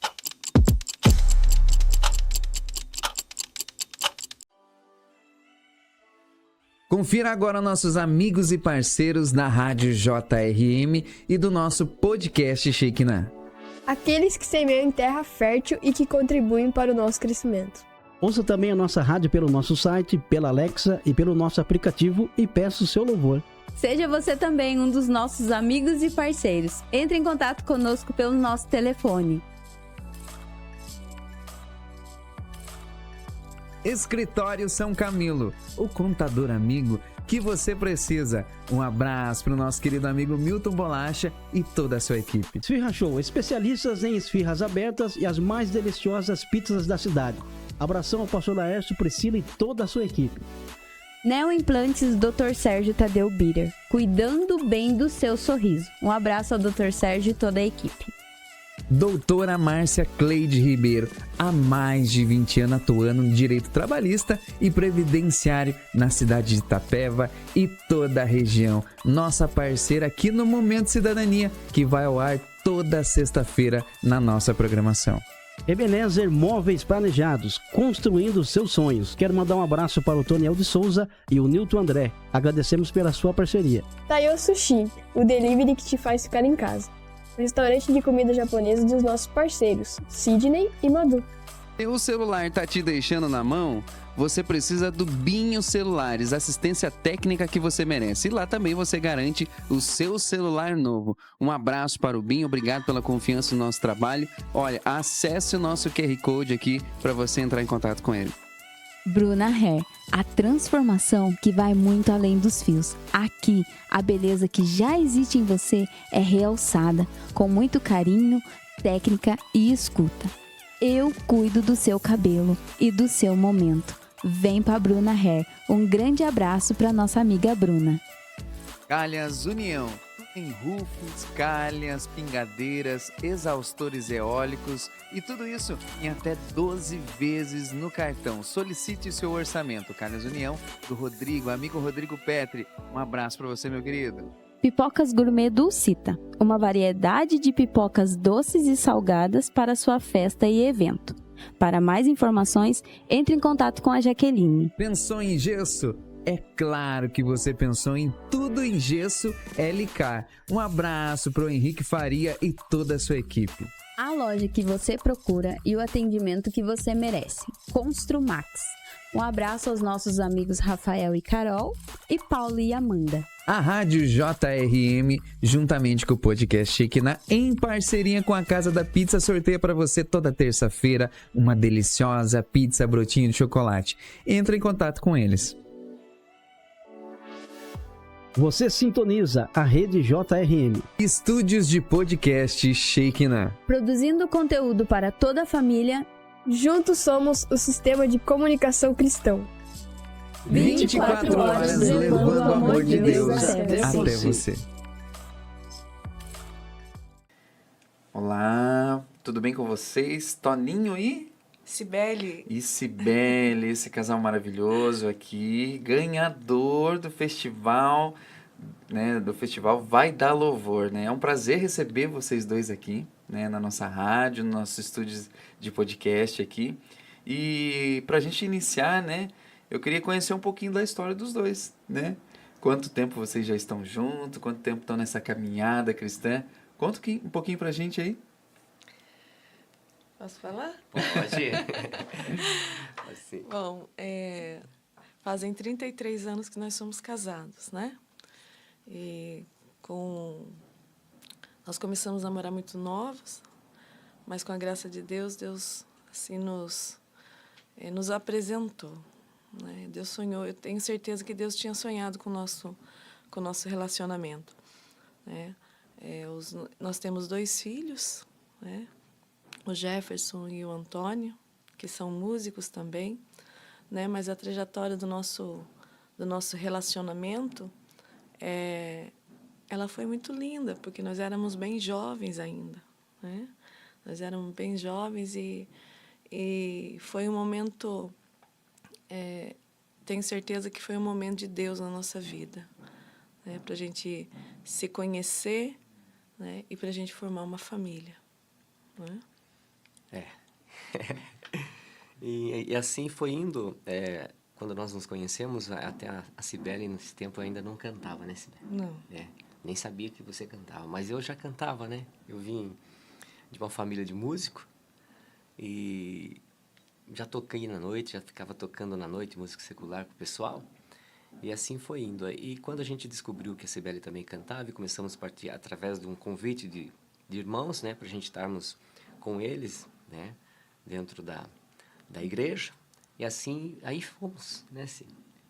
Confira agora nossos amigos e parceiros da Rádio JRM e do nosso podcast Shekinah. Aqueles que semeiam em terra fértil e que contribuem para o nosso crescimento. Ouça também a nossa rádio pelo nosso site, pela Alexa e pelo nosso aplicativo e peça o seu louvor. Seja você também um dos nossos amigos e parceiros. Entre em contato conosco pelo nosso telefone. Escritório São Camilo, o contador amigo que você precisa. Um abraço para o nosso querido amigo Milton Bolacha e toda a sua equipe. Esfirra Show, especialistas em esfirras abertas e as mais deliciosas pizzas da cidade. Abração ao pastor Laércio, Priscila e toda a sua equipe. Neoimplantes Dr. Sérgio Tadeu Bitter, cuidando bem do seu sorriso. Um abraço ao Dr. Sérgio e toda a equipe. Doutora Márcia Cleide Ribeiro, há mais de 20 anos atuando no direito trabalhista e previdenciário na cidade de Itapeva e toda a região. Nossa parceira aqui no Momento Cidadania, que vai ao ar toda sexta-feira na nossa programação. Ebenezer Móveis Planejados, construindo seus sonhos. Quero mandar um abraço para o Toniel de Souza e o Nilton André. Agradecemos pela sua parceria. Taiyo Sushi, o delivery que te faz ficar em casa. Restaurante de comida japonesa dos nossos parceiros, Sidney e Madu. O celular tá te deixando na mão? Você precisa do Binho Celulares, assistência técnica que você merece. E lá também você garante o seu celular novo. Um abraço para o Binho, obrigado pela confiança no nosso trabalho. Olha, acesse o nosso QR Code aqui para você entrar em contato com ele. Bruna Hair, a transformação que vai muito além dos fios. Aqui, a beleza que já existe em você é realçada, com muito carinho, técnica e escuta. Eu cuido do seu cabelo e do seu momento. Vem pra Bruna Hair. Um grande abraço para nossa amiga Bruna. Calhas União. Tem rufos, calhas, pingadeiras, exaustores eólicos e tudo isso em até 12 vezes no cartão. Solicite o seu orçamento. Calhas União, do Rodrigo, amigo Rodrigo Petri. Um abraço para você, meu querido. Pipocas Gourmet Dulcita, uma variedade de pipocas doces e salgadas para sua festa e evento. Para mais informações, entre em contato com a Jaqueline. Pensou em gesso? É claro que você pensou em Tudo em Gesso LK. Um abraço para o Henrique Faria e toda a sua equipe. A loja que você procura e o atendimento que você merece. Construmax. Um abraço aos nossos amigos Rafael e Carol e Paulo e Amanda. A Rádio JRM, juntamente com o podcast Shekinah, em parceria com a Casa da Pizza, sorteia para você toda terça-feira uma deliciosa pizza brotinho de chocolate. Entre em contato com eles. Você sintoniza a rede JRM. Estúdios de podcast Shekinah. Produzindo conteúdo para toda a família. Juntos somos o sistema de comunicação cristão. 24 horas levando o amor de Deus até você. Olá, tudo bem com vocês? Toninho e Cibele. E Cibele, esse casal maravilhoso aqui, ganhador do festival, né, do festival Vai Dar Louvor, né? É um prazer receber vocês dois aqui, né, na nossa rádio, no nosso estúdio de podcast aqui. E pra gente iniciar, né, eu queria conhecer um pouquinho da história dos dois, né? Quanto tempo vocês já estão juntos, quanto tempo estão nessa caminhada cristã? Conta um pouquinho pra gente aí. Posso falar? Pode. Pode ser. Bom, fazem 33 anos que nós somos casados, né? E nós começamos a namorar muito novos, mas com a graça de Deus, Deus assim nos apresentou, né? Deus sonhou, eu tenho certeza que Deus tinha sonhado com o nosso relacionamento, né? Nós temos 2 filhos, né? O Jefferson e o Antônio, que são músicos também, né? Mas a trajetória do nosso relacionamento é ela foi muito linda, porque nós éramos bem jovens ainda, né? Nós éramos bem jovens e foi um momento, tenho certeza que foi um momento de Deus na nossa vida, né? Para a gente se conhecer, né? E para a gente formar uma família, né? E assim foi indo. Quando nós nos conhecemos, até a Cibele, nesse tempo, ainda não cantava, né, Cibele? Não. Nem sabia que você cantava, mas eu já cantava, né? Eu vim de uma família de músico e já toquei na noite, já ficava tocando na noite música secular com o pessoal. E assim foi indo. E quando a gente descobriu que a Cibele também cantava e começamos a partir através de um convite de irmãos, né, para a gente estarmos com eles, né, dentro da igreja. E assim, aí fomos, né, assim.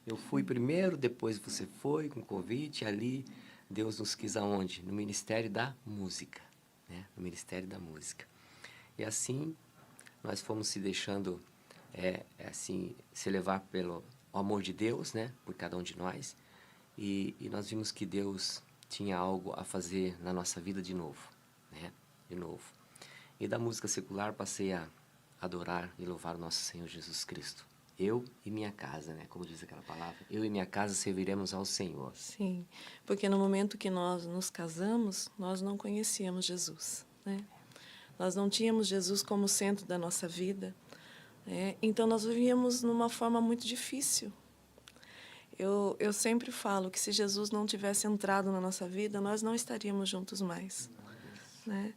Eu fui primeiro, depois você foi com o convite, ali Deus nos quis aonde? No Ministério da Música, né, no Ministério da Música. E assim, nós fomos se deixando, assim, se levar pelo amor de Deus, né, por cada um de nós. E nós vimos que Deus tinha algo a fazer na nossa vida de novo, né, de novo. E da música secular passei a adorar e louvar o nosso Senhor Jesus Cristo. Eu e minha casa, né? Como diz aquela palavra. Eu e minha casa serviremos ao Senhor. Sim, porque no momento que nós nos casamos, nós não conhecíamos Jesus, né? Nós não tínhamos Jesus como centro da nossa vida, né? Então nós vivíamos numa forma muito difícil. Eu sempre falo que se Jesus não tivesse entrado na nossa vida, nós não estaríamos juntos mais, né?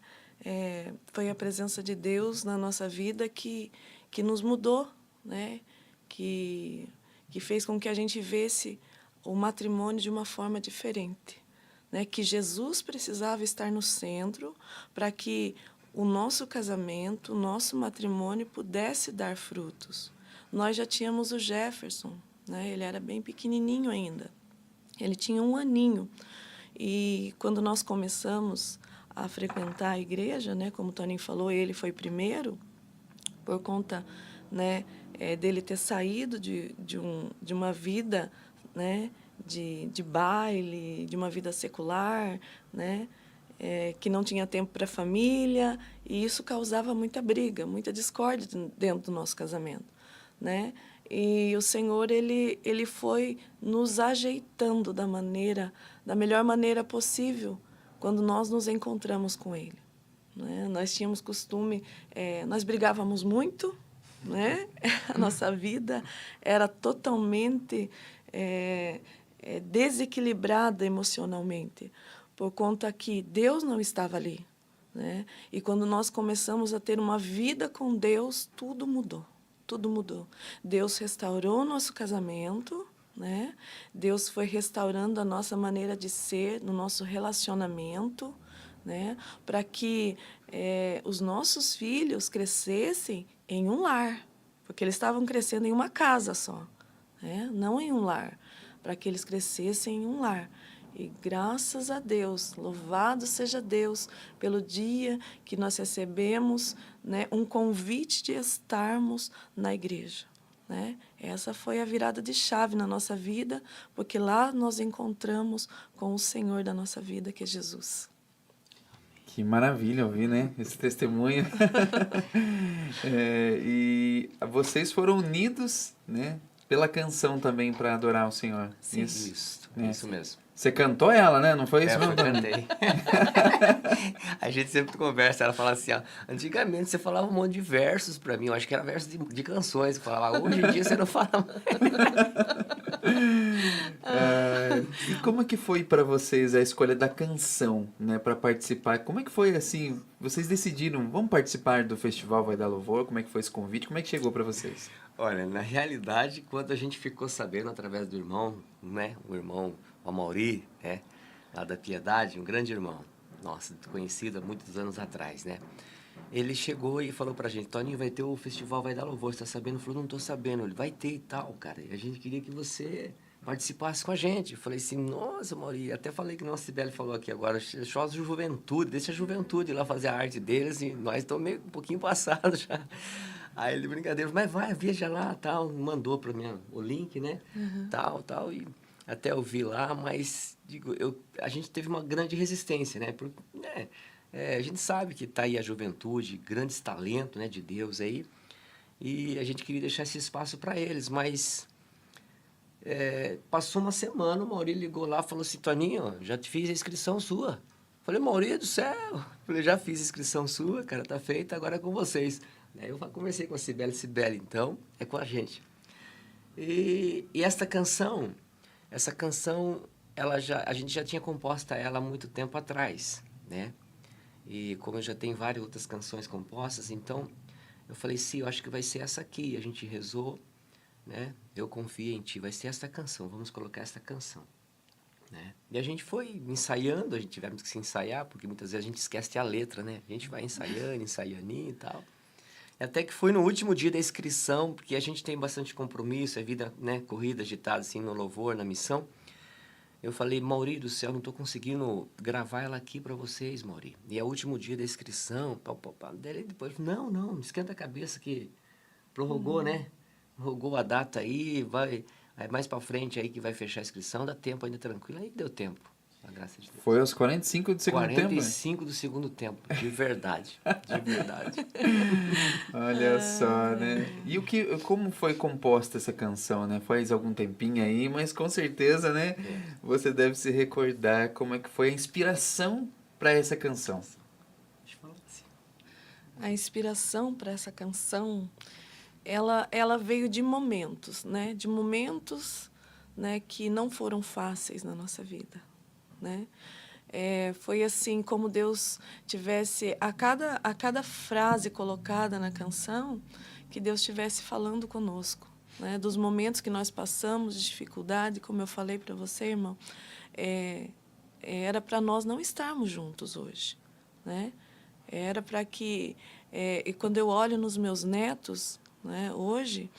Foi a presença de Deus na nossa vida que nos mudou, né? Que fez com que a gente visse o matrimônio de uma forma diferente, né? Que Jesus precisava estar no centro para que o nosso casamento, o nosso matrimônio pudesse dar frutos. Nós já tínhamos o Jefferson, né? Ele era bem pequenininho ainda, ele tinha 1 aninho. E quando nós começamos a frequentar a igreja, né, como o Toninho falou, ele foi primeiro, por conta, né, dele ter saído de uma vida, né, de baile, de uma vida secular, né, que não tinha tempo para a família, e isso causava muita briga, muita discórdia dentro do nosso casamento, né? E o Senhor, ele foi nos ajeitando da melhor maneira possível, quando nós nos encontramos com Ele, né? Nós tínhamos costume, nós brigávamos muito, né? A nossa vida era totalmente desequilibrada emocionalmente, por conta que Deus não estava ali, né? E quando nós começamos a ter uma vida com Deus, tudo mudou, tudo mudou. Deus restaurou o nosso casamento, né? Deus foi restaurando a nossa maneira de ser, no nosso relacionamento, né? Para que os nossos filhos crescessem em um lar, porque eles estavam crescendo em uma casa só, né? Não em um lar, para que eles crescessem em um lar. E graças a Deus, louvado seja Deus, pelo dia que nós recebemos, né, um convite de estarmos na igreja, né? Essa foi a virada de chave na nossa vida, porque lá nós encontramos com o Senhor da nossa vida, que é Jesus. Que maravilha ouvir, né? Esse testemunho. E vocês foram unidos, né? Pela canção também para adorar o Senhor. Sim, isso mesmo. Você cantou ela, né? Não foi isso? Eu cantei. A gente sempre conversa, ela fala assim, ó, antigamente você falava um monte de versos pra mim, eu acho que era versos de canções que falava, hoje em dia você não fala mais. E como que foi para vocês a escolha da canção, né, para participar? Como é que foi assim? Vocês decidiram, vamos participar do Festival Vai Dar Louvor? Como é que foi esse convite? Como é que chegou para vocês? Olha, na realidade, quando a gente ficou sabendo através do irmão, né, o irmão Amauri, né, lá da Piedade, um grande irmão, nossa, conhecido há muitos anos atrás, né? Ele chegou e falou pra gente, Toninho, vai ter o Festival Vai Dar Louvor, você tá sabendo? Eu falei, não tô sabendo. Ele, vai ter e tal, cara. E a gente queria que você participasse com a gente. Eu falei assim, nossa, Mauri, até falei que nossa Sibeli falou aqui agora, deixa a juventude, deixa a juventude lá fazer a arte deles, e nós estamos meio um pouquinho passados já. Aí ele, brincadeira, mas vai, veja lá, tal, mandou pra mim o link, né, tal, e até ouvir lá, mas digo, a gente teve uma grande resistência, né? Porque, né, a gente sabe que está aí a juventude, grandes talentos, né, de Deus aí, e a gente queria deixar esse espaço para eles, mas passou uma semana, o Mauri ligou lá e falou assim, Toninho, já te fiz a inscrição sua. Falei, Mauri do céu, falei, já fiz a inscrição sua, cara, tá feita, agora é com vocês. Aí eu conversei com a Cibele, então, é com a gente. E essa canção, a gente já tinha composta ela há muito tempo atrás, né? E como eu já tenho várias outras canções compostas, então eu falei, sim, eu acho que vai ser essa aqui. A gente rezou, né? Eu confio em ti, vai ser essa canção, vamos colocar essa canção, né? E a gente foi ensaiando, a gente tivemos que se ensaiar, porque muitas vezes a gente esquece a letra, né? A gente vai ensaiando e tal. Até que foi no último dia da inscrição, porque a gente tem bastante compromisso, é vida, né, corrida, agitada, assim, no louvor, na missão. Eu falei, Mauri do céu, não estou conseguindo gravar ela aqui para vocês, Mauri. E é o último dia da inscrição, Daí depois, não esquenta a cabeça que prorrogou, né? Prorrogou a data aí, vai mais para frente aí que vai fechar a inscrição, dá tempo ainda tranquilo. Aí deu tempo, a graça de Deus. Foi aos 45 do segundo tempo? 45 do segundo tempo, de verdade, de verdade. Olha só, né? E como foi composta essa canção, né? Faz algum tempinho aí, mas com certeza, né? Você deve se recordar como é que foi a inspiração para essa canção. Deixa eu falar assim. A inspiração para essa canção, ela veio de momentos, né? De momentos, né, que não foram fáceis na nossa vida, né? Foi assim como Deus tivesse a cada frase colocada na canção, que Deus estivesse falando conosco, né? Dos momentos que nós passamos de dificuldade, como eu falei para você, irmão, era para nós não estarmos juntos hoje, né? Era para que e quando eu olho nos meus netos, né, hoje,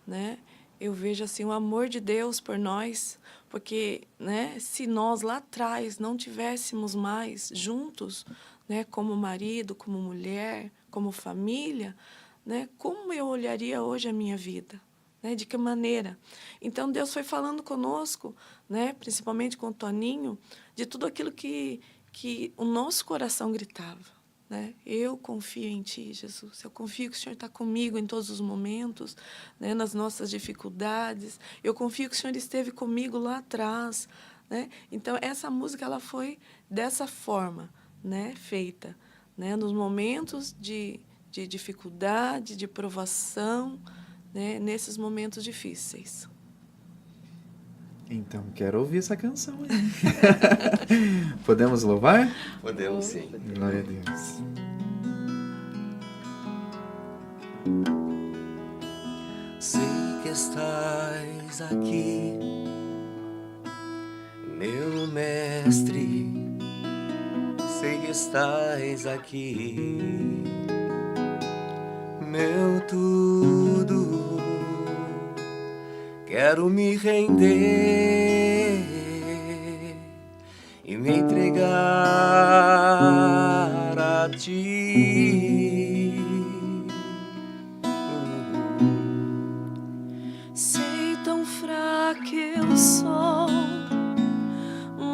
né, eu vejo assim o amor de Deus por nós, porque, né, se nós lá atrás não tivéssemos mais juntos, né, como marido, como mulher, como família, né, como eu olharia hoje a minha vida? Né, de que maneira? Então, Deus foi falando conosco, né, principalmente com o Toninho, de tudo aquilo que o nosso coração gritava. Né? Eu confio em Ti, Jesus. Eu confio que o Senhor está comigo em todos os momentos, né? Nas nossas dificuldades. Eu confio que o Senhor esteve comigo lá atrás. Né? Então, essa música ela foi dessa forma, né? Feita, né? Nos momentos de dificuldade, de provação, né? Nesses momentos difíceis. Então, quero ouvir essa canção aí. Podemos louvar? Podemos, sim. Glória a Deus. Sei que estás aqui, meu mestre. Sei que estás aqui, meu tudo. Quero me render e me entregar a Ti. Sei tão fraca eu sou,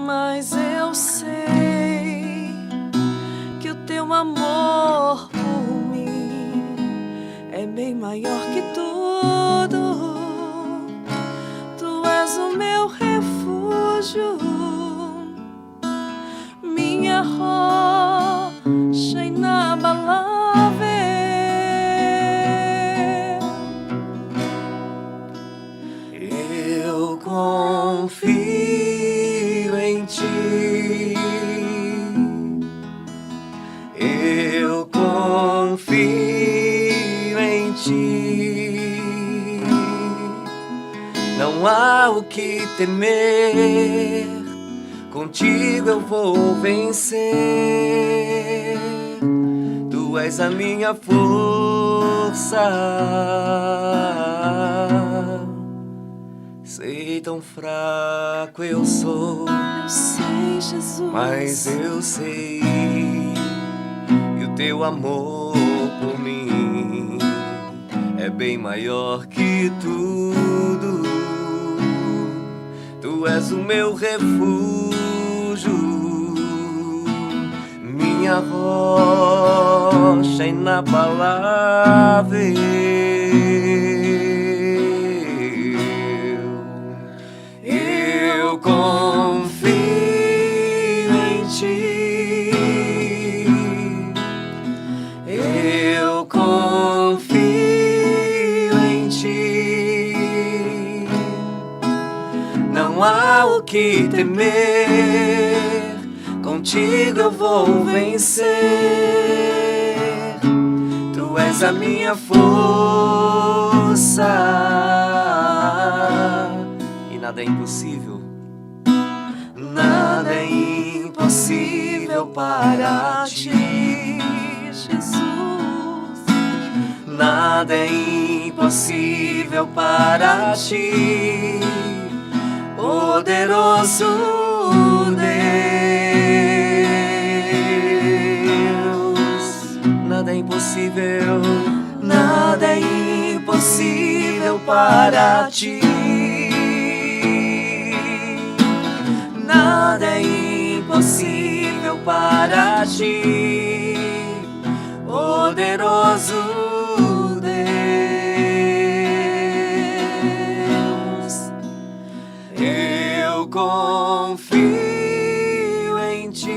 mas eu sei que o Teu amor por mim é bem maior que tudo. O meu refúgio, minha rocha inabalável. Eu confio em Ti, eu confio em Ti. Não há o que temer, contigo eu vou vencer. Tu és a minha força. Sei tão fraco eu sou, Eu sei, Jesus, mas eu sei que o Teu amor por mim é bem maior que tudo. Tu és o meu refúgio, minha rocha inabalável. Eu confio em ti, eu confio em ti. Não há o que temer, contigo eu vou vencer. Tu és a minha força e nada é impossível. Nada é impossível para ti, Jesus. Nada é impossível para ti, poderoso Deus. Nada é impossível, nada é impossível para ti. Nada é impossível para ti, poderoso Deus. Eu confio em ti,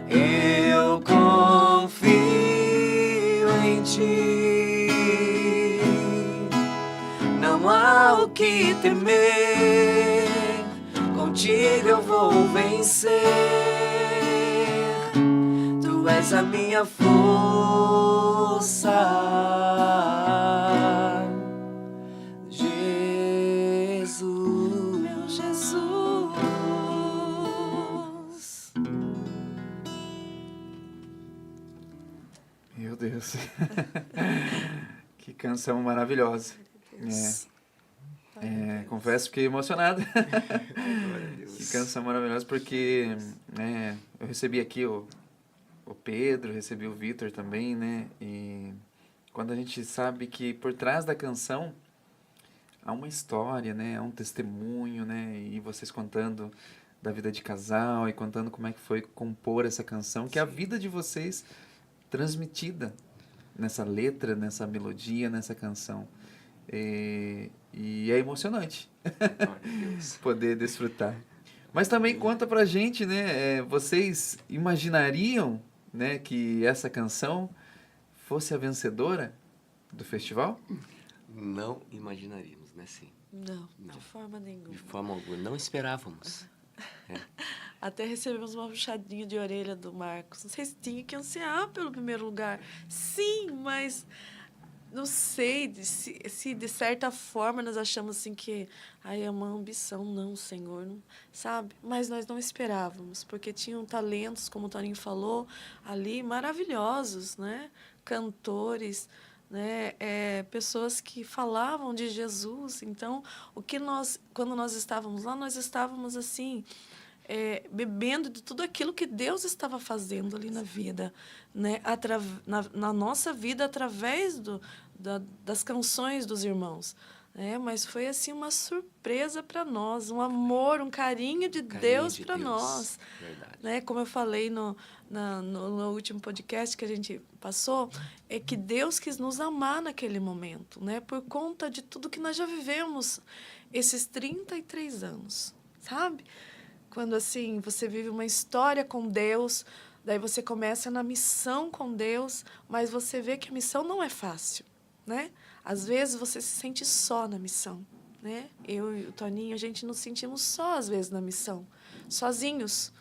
eu confio em ti. Não há o que temer, contigo eu vou vencer. Tu és a minha força, Jesus, meu Jesus. Meu Deus. Que canção maravilhosa. Confesso que fiquei emocionado. Que canção maravilhosa, porque eu recebi aqui o Pedro, recebi o Vitor também, né? E quando a gente sabe que por trás da canção há uma história, né? Há um testemunho, né? E vocês contando da vida de casal e contando como é que foi compor essa canção, que é a vida de vocês transmitida nessa letra, nessa melodia, nessa canção. E é emocionante poder desfrutar. Mas também conta pra gente, né? Vocês imaginariam, né, que essa canção fosse a vencedora do festival? Não imaginaríamos, né, sim? Não, de forma nenhuma. De forma alguma, não esperávamos. Até recebemos uma puxadinha de orelha do Marcos. Vocês tinham que ansiar pelo primeiro lugar. Sim, mas não sei se de certa forma nós achamos assim que é uma ambição. Não, Senhor, não, sabe? Mas nós não esperávamos, porque tinham talentos, como o Toninho falou, ali maravilhosos, né? Cantores, né? Pessoas que falavam de Jesus. Então, quando nós estávamos lá, nós estávamos assim, bebendo de tudo aquilo que Deus estava fazendo ali na vida, né? Na nossa vida, através das canções dos irmãos. Mas foi assim uma surpresa para nós, um amor, um carinho de Deus para nós. Verdade. Né? Como eu falei no último podcast que a gente passou, é que Deus quis nos amar naquele momento, né? Por conta de tudo que nós já vivemos esses 33 anos, sabe? Quando assim você vive uma história com Deus, daí você começa na missão com Deus, mas você vê que a missão não é fácil, né? Às vezes você se sente só na missão, né? Eu e o Toninho, a gente nos sentimos só às vezes na missão, sozinhos,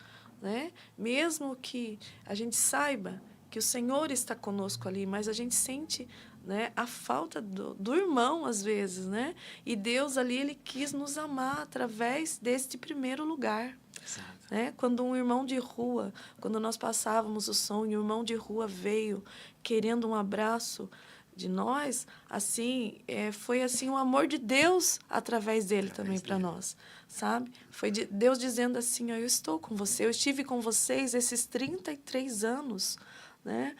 né? Mesmo que a gente saiba que o Senhor está conosco ali, mas a gente sente, né, a falta do irmão às vezes, né? E Deus ali, ele quis nos amar através deste primeiro lugar. Exato. Né? Quando um irmão de rua, quando nós passávamos o som e o irmão de rua veio querendo um abraço de nós, assim, foi assim o amor de Deus através dele também para nós, sabe? Foi Deus dizendo assim, eu estou com você, eu estive com vocês esses 33 anos, né?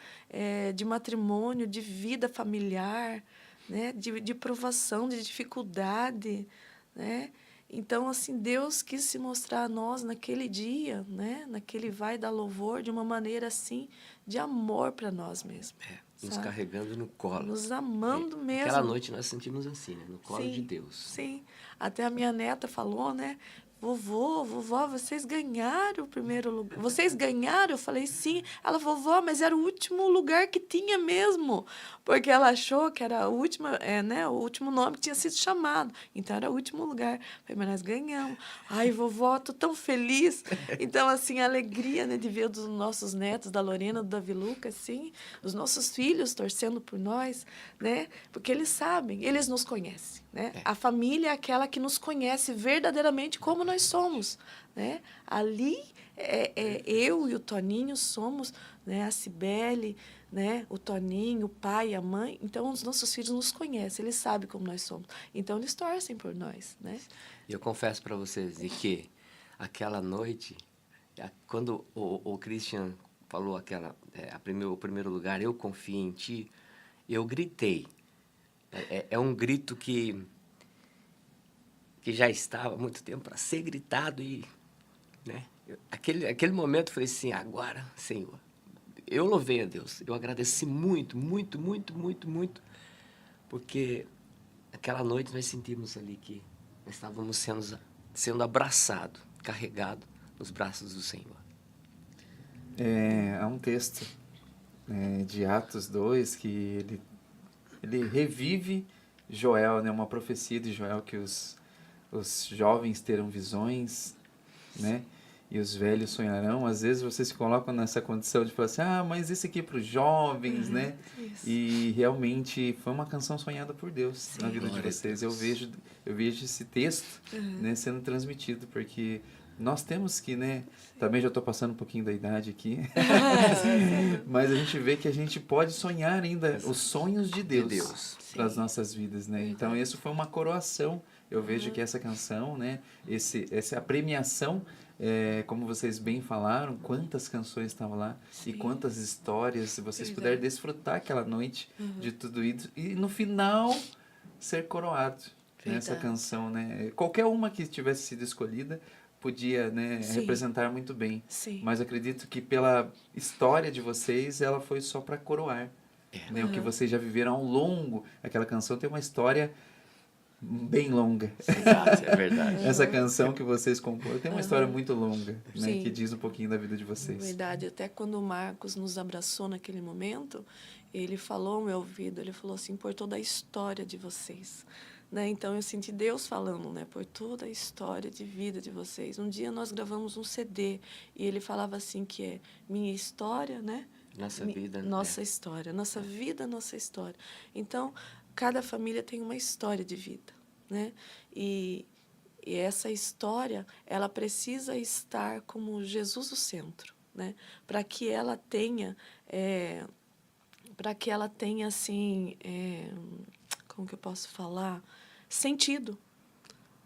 De matrimônio, de vida familiar, né? De provação, de dificuldade, né? Então, assim, Deus quis se mostrar a nós naquele dia, né? Naquele vai dar louvor, de uma maneira, assim, de amor para nós mesmos. Nos sabe? carregando no colo. Nos amando mesmo. Aquela noite nós sentimos assim, né? No colo Sim, de Deus. Sim. Até a minha neta falou, né? Vovó, vocês ganharam o primeiro lugar. Vocês ganharam? Eu falei, sim. Ela, vovó, mas era o último lugar que tinha mesmo. Porque ela achou que era o último nome que tinha sido chamado. Então, era o último lugar. Eu falei, mas nós ganhamos. Ai, vovó, tô tão feliz. Então, assim, a alegria, né, de ver os nossos netos, da Lorena, do Davi Lucas, assim, os nossos filhos torcendo por nós, né? Porque eles sabem, eles nos conhecem, né? A família é aquela que nos conhece verdadeiramente como nós somos, né? Ali, eu e o Toninho somos, né? A Cibele, né? O Toninho, o pai, a mãe. Então, os nossos filhos nos conhecem, eles sabem como nós somos. Então, eles torcem por nós, né? E eu confesso para vocês que aquela noite, quando o Christian falou o primeiro lugar, eu confio em ti, eu gritei. É um grito que já estava há muito tempo para ser gritado e, né? Aquele momento eu falei assim, agora, Senhor, eu louvei a Deus, eu agradeci muito, muito, muito, muito, muito, porque aquela noite nós sentimos ali que nós estávamos sendo abraçados, carregados nos braços do Senhor. Há um texto de Atos 2 que ele revive Joel, né? Uma profecia de Joel que os jovens terão visões, né? E os velhos sonharão. Às vezes vocês se colocam nessa condição de falar assim, mas isso aqui é para os jovens, né? Isso. E realmente foi uma canção sonhada por Deus na vida de vocês. Eu vejo esse texto, né, sendo transmitido, porque nós temos que, né? Também já estou passando um pouquinho da idade aqui, mas a gente vê que a gente pode sonhar ainda os sonhos de Deus para as nossas vidas, né? Então isso foi uma coroação. Eu vejo que essa canção, né? Essa premiação, como vocês bem falaram, quantas canções estavam lá e quantas histórias, se vocês puderem desfrutar aquela noite de tudo isso e no final ser coroado nessa canção, né? Qualquer uma que tivesse sido escolhida podia, né, representar muito bem. Mas acredito que pela história de vocês, ela foi só para coroar, né? O que vocês já viveram ao longo. Aquela canção tem uma história bem longa. Exato, é verdade. Essa canção que vocês compõem tem uma história muito longa, né, que diz um pouquinho da vida de vocês. Verdade. Até quando o Marcos nos abraçou naquele momento, ele falou ao meu ouvido, ele falou assim, por toda a história de vocês. Né? Então, eu senti Deus falando, né? Por toda a história de vida de vocês. Um dia nós gravamos um CD e ele falava assim que é minha história, né? Nossa vida. Nossa história. Nossa vida, nossa história. Então, cada família tem uma história de vida, né? E essa história, ela precisa estar como Jesus o centro, né? Para que ela tenha, assim, como que eu posso falar? Sentido.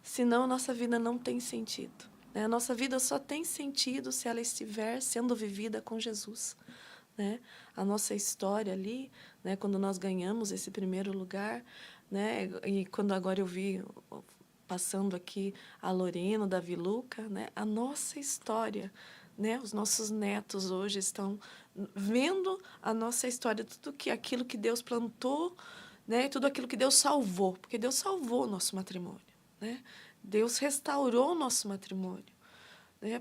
Senão, a nossa vida não tem sentido, né? A nossa vida só tem sentido se ela estiver sendo vivida com Jesus, né? A nossa história ali, né, quando nós ganhamos esse primeiro lugar, né, e quando agora eu vi passando aqui a Lorena, o Davi Luca, né, a nossa história, né, os nossos netos hoje estão vendo a nossa história, aquilo que Deus plantou, né, tudo aquilo que Deus salvou, porque Deus salvou o nosso matrimônio, né? Deus restaurou o nosso matrimônio.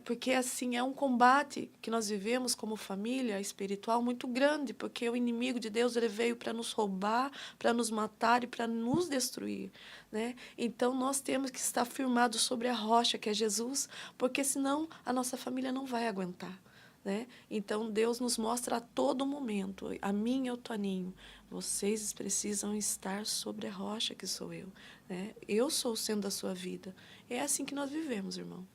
Porque assim é um combate que nós vivemos como família espiritual muito grande, porque o inimigo de Deus ele veio para nos roubar, para nos matar e para nos destruir, né? Então nós temos que estar firmados sobre a rocha que é Jesus, porque senão a nossa família não vai aguentar, né? Então Deus nos mostra a todo momento, a mim e ao Toninho, vocês precisam estar sobre a rocha que sou eu, né? Eu sou o centro da sua vida. É assim que nós vivemos, irmão.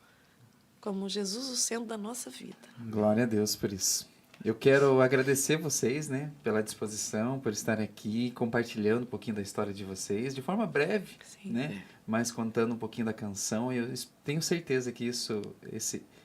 Como Jesus o centro da nossa vida. Glória a Deus por isso. Eu quero agradecer vocês, né, pela disposição, por estarem aqui compartilhando um pouquinho da história de vocês, de forma breve, né, mas contando um pouquinho da canção. Eu tenho certeza que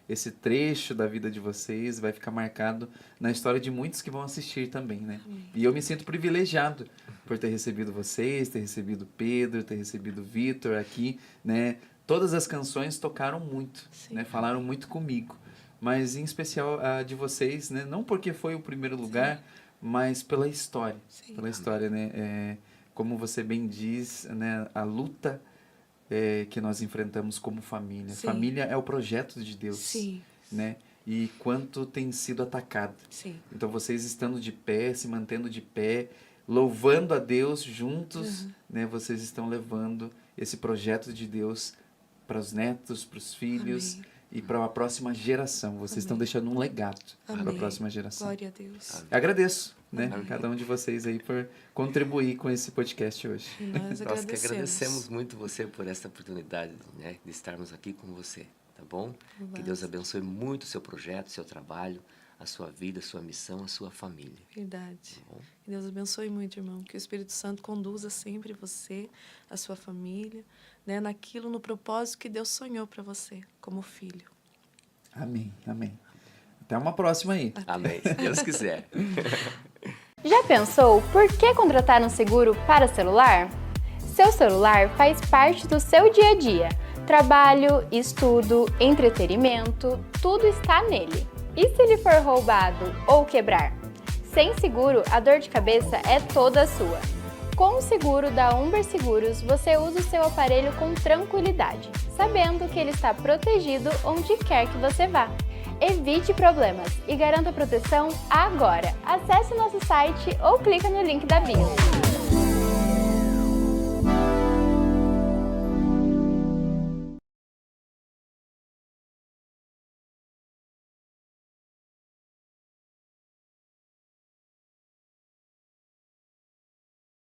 esse trecho da vida de vocês vai ficar marcado na história de muitos que vão assistir também, né? E eu me sinto privilegiado por ter recebido vocês, ter recebido o Pedro, ter recebido o Vitor aqui, né? Todas as canções tocaram muito, né? Falaram muito comigo, mas em especial a de vocês, né? Não porque foi o primeiro lugar, mas pela história, né? Como você bem diz, né? A luta que nós enfrentamos como família. Sim. Família é o projeto de Deus, Sim. né? E quanto tem sido atacado. Sim. Então vocês estando de pé, se mantendo de pé, louvando a Deus juntos, né? Vocês estão levando esse projeto de Deus para os netos, para os filhos e para a próxima geração. Vocês estão deixando um legado para a próxima geração. Glória a Deus. Agradeço, né? Cada um de vocês aí por contribuir com esse podcast hoje. E nós Nós que agradecemos muito você por essa oportunidade, né, de estarmos aqui com você, tá bom? Que Deus abençoe muito o seu projeto, o seu trabalho, a sua vida, a sua missão, a sua família. Verdade. Tá bom? Que Deus abençoe muito, irmão. Que o Espírito Santo conduza sempre você, a sua família, né, naquilo, no propósito que Deus sonhou para você, como filho. Amém, amém. Até uma próxima aí. Amém, se Deus quiser. Já pensou por que contratar um seguro para celular? Seu celular faz parte do seu dia a dia. Trabalho, estudo, entretenimento, tudo está nele. E se ele for roubado ou quebrar? Sem seguro, a dor de cabeça é toda sua. Com o seguro da Umber Seguros, você usa o seu aparelho com tranquilidade, sabendo que ele está protegido onde quer que você vá. Evite problemas e garanta proteção agora. Acesse nosso site ou clica no link da bio.